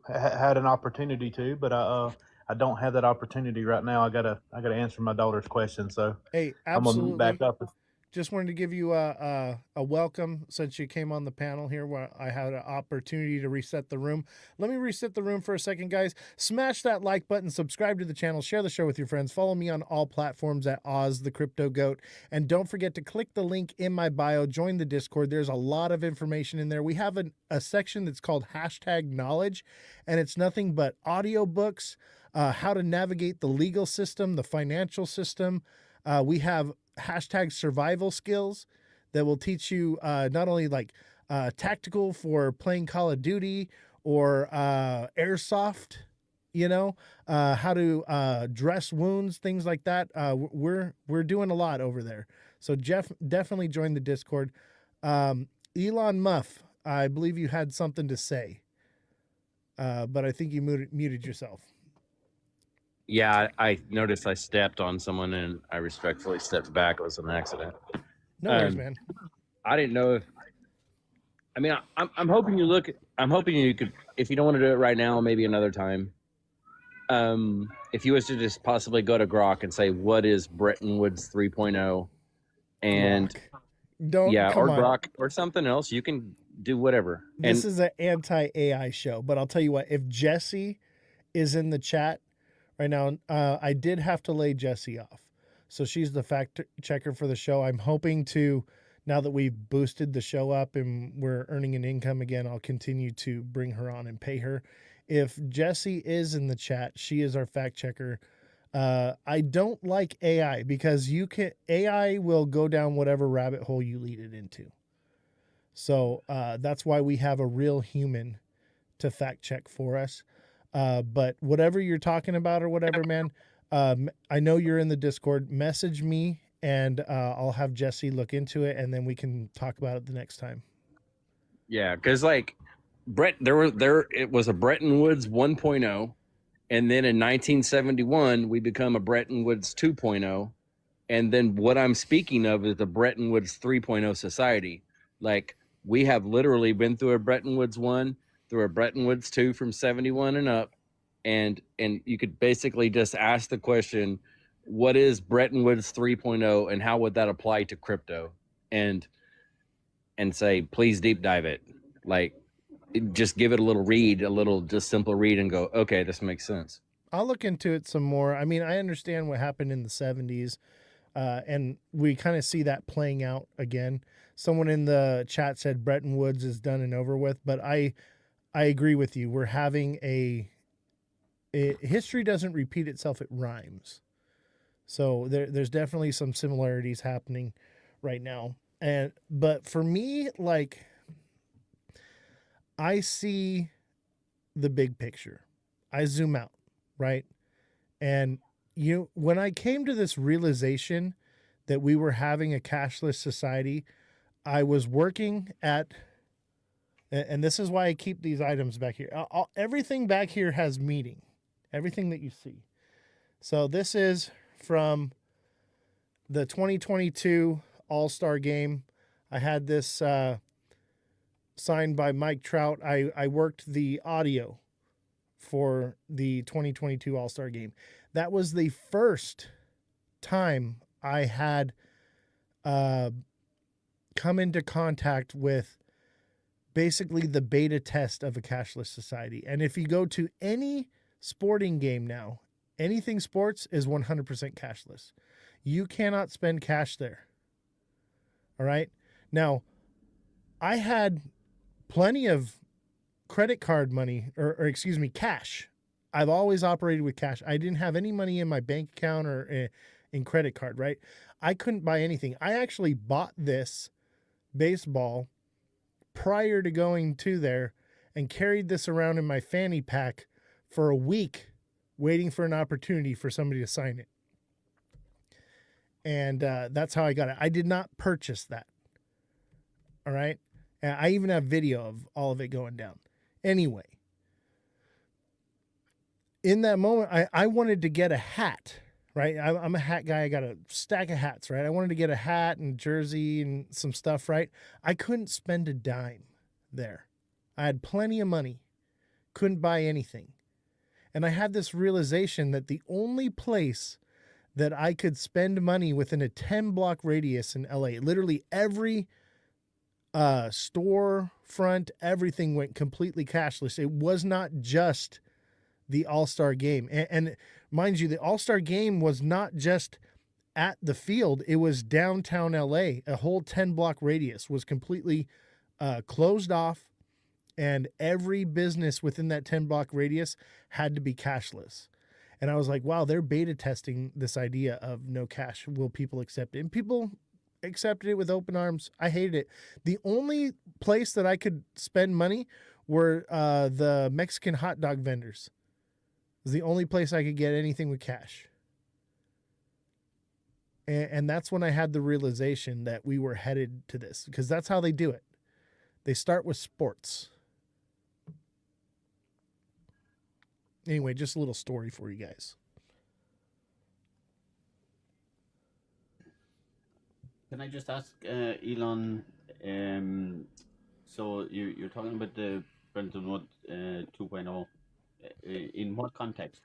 had an opportunity to, but I don't have that opportunity right now. I gotta answer my daughter's question, so hey, absolutely. I'm gonna back up. just wanted to give you a welcome since you came on the panel here where I had an opportunity to reset the room. Let me reset the room for a second, guys. Smash that like button, subscribe to the channel, share the show with your friends, follow me on all platforms at Ozthecryptogoat, and don't forget to click the link in my bio, join the Discord. There's a lot of information in there. We have a section that's called #knowledge, and it's nothing but audiobooks, how to navigate the legal system, the financial system. We have #survival skills that will teach you not only like tactical for playing Call of Duty or airsoft, how to dress wounds, things like that. We're doing a lot over there. So Jeff, definitely join the Discord. Elon Muff, I believe you had something to say, but I think you muted yourself. Yeah, I noticed I stepped on someone and I respectfully stepped back. It was an accident. No worries, man. I didn't know if. I mean, I'm hoping you look. I'm hoping you could, if you don't want to do it right now, maybe another time. If you was to just possibly go to Grok and say, "What is Bretton Woods 3.0?" and Don't or on. Grok or something else, you can do whatever. This is an anti-AI show, but I'll tell you what: if Jesse is in the chat right now, I did have to lay Jessie off. So she's the fact checker for the show. I'm hoping to, now that we've boosted the show up and we're earning an income again, I'll continue to bring her on and pay her. If Jessie is in the chat, she is our fact checker. I don't like AI because AI will go down whatever rabbit hole you lead it into. So that's why we have a real human to fact check for us. But whatever you're talking about or whatever, man, I know you're in the Discord. Message me and I'll have Jesse look into it and then we can talk about it the next time. Yeah, because like it was a Bretton Woods 1.0, and then in 1971 we become a Bretton Woods 2.0, and then what I'm speaking of is the Bretton Woods 3.0 society. Like we have literally been through a Bretton Woods 1, through a Bretton Woods 2 from 71 and up, and you could basically just ask the question, what is Bretton Woods 3.0 and how would that apply to crypto? And say, please deep dive it. Like just give it a little read, just simple read and go, okay, this makes sense. I'll look into it some more. I mean, I understand what happened in the 70s, and we kind of see that playing out again. Someone in the chat said Bretton Woods is done and over with, but I agree with you. We're having history doesn't repeat itself, it rhymes. So there's definitely some similarities happening right now. But for me, like, I see the big picture. I zoom out, right? And when I came to this realization that we were having a cashless society, I was working at, and this is why I keep these items back here. Everything back here has meaning. Everything that you see. So this is from the 2022 All-Star Game. I had this signed by Mike Trout. I worked the audio for the 2022 All-Star Game. That was the first time I had come into contact with basically the beta test of a cashless society. And if you go to any sporting game now, anything sports is 100% cashless. You cannot spend cash there. All right. Now, I had plenty of credit card money, or excuse me, cash. I've always operated with cash. I didn't have any money in my bank account or in credit card, right? I couldn't buy anything. I actually bought this baseball prior to going to there and carried this around in my fanny pack for a week, waiting for an opportunity for somebody to sign it. And that's how I got it. I did not purchase that. All right. And I even have video of all of it going down. Anyway, in that moment, I wanted to get a hat, right? I'm a hat guy. I got a stack of hats, right? I wanted to get a hat and jersey and some stuff, right? I couldn't spend a dime there. I had plenty of money, couldn't buy anything. And I had this realization that the only place that I could spend money within a 10-block radius in LA. Literally every storefront, everything went completely cashless. It was not just the All-Star game. And mind you, the All-Star game was not just at the field, it was downtown LA. A whole 10-block radius was completely closed off, and every business within that 10-block radius had to be cashless. And I was like, wow, they're beta testing this idea of no cash. Will people accept it? And people accepted it with open arms. I hated it. The only place that I could spend money were the Mexican hot dog vendors. It was the only place I could get anything with cash. And that's when I had the realization that we were headed to this, because that's how they do it. They start with sports. Anyway, just a little story for you guys. Can I just ask, Elon? So you're talking about the Bretton Woods 2.0. In what context?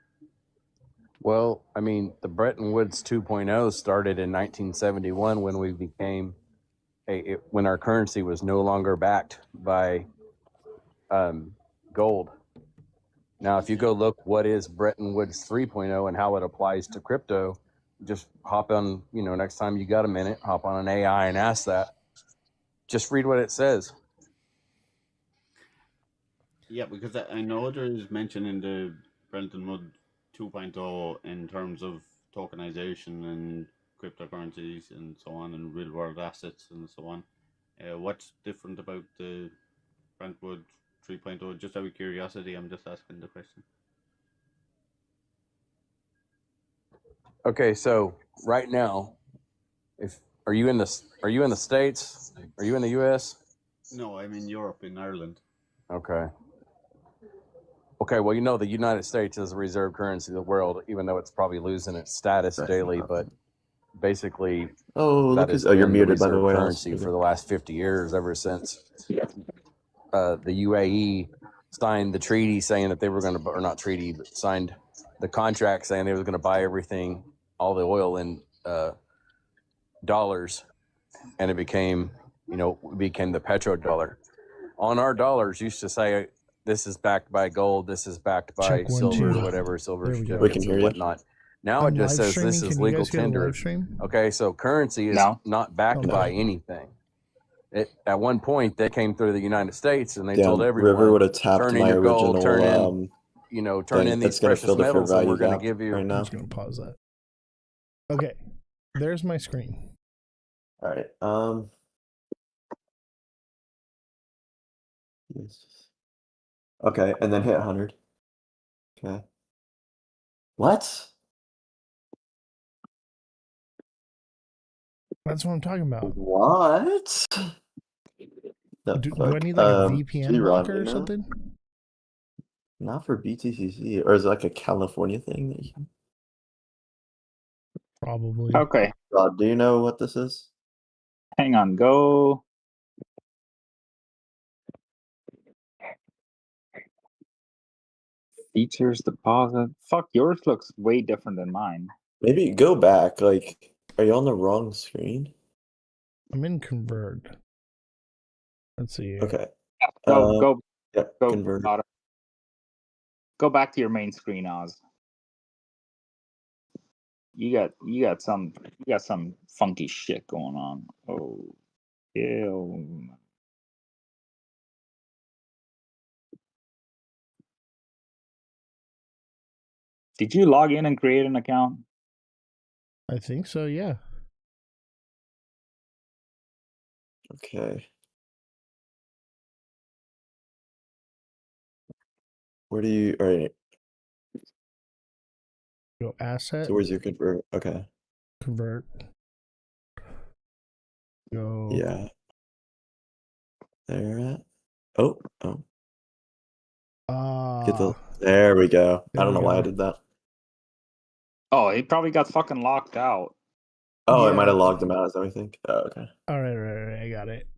Well, I mean, the Bretton Woods 2.0 started in 1971 when we became when our currency was no longer backed by gold. Now, if you go look what is Bretton Woods 3.0 and how it applies to crypto, just hop on, next time you got a minute, hop on an AI and ask that. Just read what it says. Yeah, because I know there is mention in the Bretton Woods 2.0 in terms of tokenization and cryptocurrencies and so on, and real world assets and so on. What's different about the Bretton Woods 3.0? Just out of curiosity, I'm just asking the question. Okay, so right now, are you in the States? Are you in the US? No, I'm in Europe, in Ireland. Okay. Okay, well, the United States is the reserve currency of the world, even though it's probably losing its status daily, but basically that has you're been muted, the by the reserve way. currency for the last 50 years, ever since the UAE signed the treaty saying that they were going to, or not treaty, but signed the contract saying they were going to buy everything, all the oil in dollars, and it became the petrodollar. On our dollars used to say this is backed by gold, this is backed by Check 1, silver, 2. whatever, silver There we go. We can certificates hear and you. whatnot. Now I'm it just live says streaming. this is Can you legal guys hear the tender. live stream? Okay, so currency is No. not backed No. by anything. At one point, they came through the United States and they Damn, told everyone, River would have tapped turn in my your gold, original turn thing. in these It's gonna precious fill the fair metals, and value we're going to gap give you. right I'm now. just going to pause that. Okay. There's my screen. All right. Yes. Okay, and then hit 100. Okay. What? That's what I'm talking about. What? The Do fuck? I need like a VPN G-Ron, blocker you or know? something? Not for BTCC, or is it like a California thing? That you can... Probably. Okay, Rod, do you know what this is? hang on. Go. Features deposit. Fuck, yours looks way different than mine. Maybe go back. Like, are you on the wrong screen? I'm in Convert. Let's see here. Okay. Go Yeah, convert. Go back to your main screen, Oz. You got some funky shit going on. Oh, hell. Did you log in and create an account? I think so, yeah. Okay. Where do you? All right. Go asset. So where's your convert? Okay. Convert. Go. Yeah. There. Oh. There we go. I don't know why I did that. Oh, it probably got fucking locked out. Oh, Yeah. it might have logged them out as everything. Oh, okay. All right. I got it.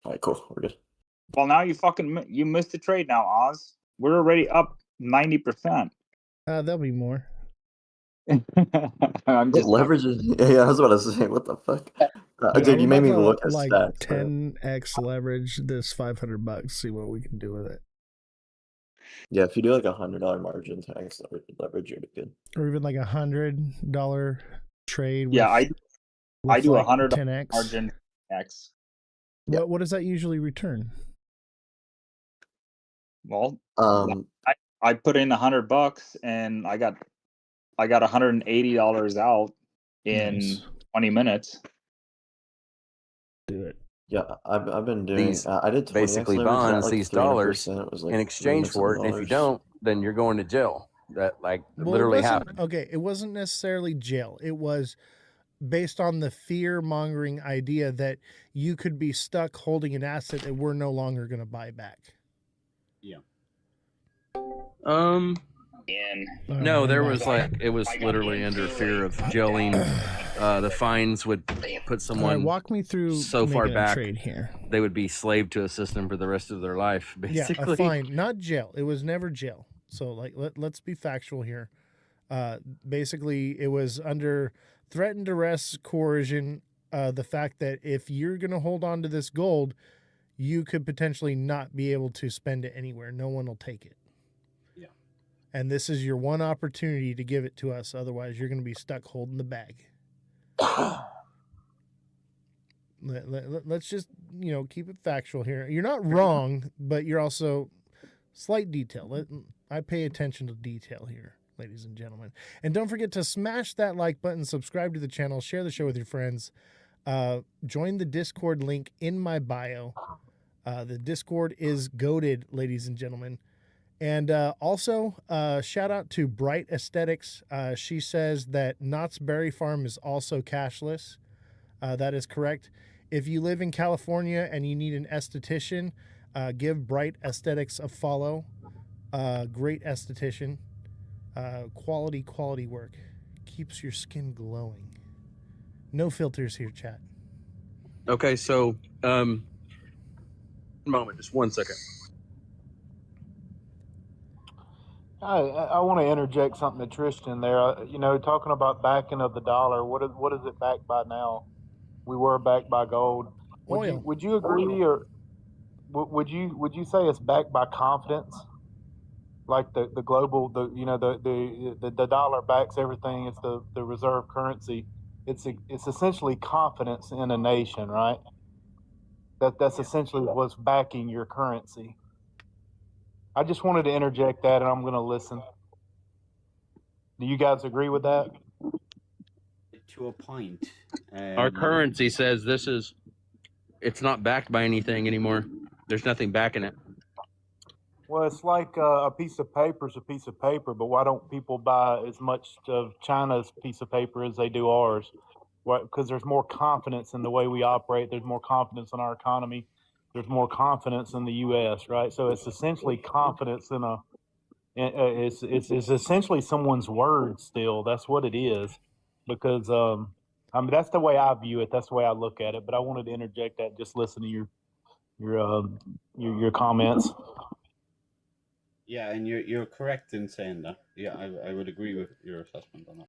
All right, cool. We're good. Well, now you missed the trade now, Oz. We're already up 90%. There'll be more. I'm What just leverage is? Yeah, I was about to say, what the fuck? Dude, Dude, you I'm made me about look to at like stats, man. 10x leverage this $500. See what we can do with it, Yeah, if you do like $100 margin tax leverage, you're good. or even like $100 trade with yeah. I with do like 100 10x. margin X. Yeah. What does that usually return? Well, Um, I put in $100 and I got $180 out in Nice. 20 minutes. Do it. yeah, I've been doing. These I did 20x basically leverage. That bonds, like these dollars 300% was like in $3 exchange for it. And if you million. don't, then you're going to jail. That like Well, literally it wasn't happened. okay. It wasn't necessarily jail. It was based on the fear mongering idea that you could be stuck holding an asset that we're no longer going to buy back. Yeah. No, there was like it was literally under fear of jailing. The fines would put All someone right, walk me through so far making a back trade here. they would be slave to a system for the rest of their life, Yeah, basically. a fine, not jail. It was never jail. So like let's be factual here. Basically, it was under threat and duress, coercion. The fact that if you're going to hold on to this gold, you could potentially not be able to spend it anywhere. No one will take it. Yeah. And this is your one opportunity to give it to us. Otherwise, you're going to be stuck holding the bag. Let's just, keep it factual here. You're not wrong, but you're also slight detail. I pay attention to detail here, ladies and gentlemen. And don't forget to smash that like button, subscribe to the channel, share the show with your friends. Join the Discord link in my bio. The Discord is goated, ladies and gentlemen. And also, shout out to Bright Aesthetics. She says that Knott's Berry Farm is also cashless. That is correct. If you live in California and you need an esthetician, give Bright Aesthetics a follow. Great esthetician. Quality work. Keeps your skin glowing. No filters here, chat. Okay, so moment, just 1 second. I want to interject something to Tristan there. Talking about backing of the dollar. What is it backed by now? We were backed by gold. Oil. Would you agree, or would you say it's backed by confidence? Like the global, the dollar backs everything. It's the reserve currency. It's essentially confidence in a nation, right? That's essentially what's backing your currency. I just wanted to interject that, and I'm going to listen. Do you guys agree with that? To a point. Our currency says it's not backed by anything anymore. There's nothing backing it. Well, it's like a piece of paper is a piece of paper, but why don't people buy as much of China's piece of paper as they do ours? Because there's more confidence in the way we operate. There's more confidence in our economy. There's more confidence in the U.S., right? So it's essentially confidence in it's essentially someone's word still. That's what it is. Because, that's the way I view it. That's the way I look at it. But I wanted to interject that, just listen to your comments. Yeah, and you're correct in saying that. Yeah, I would agree with your assessment on that.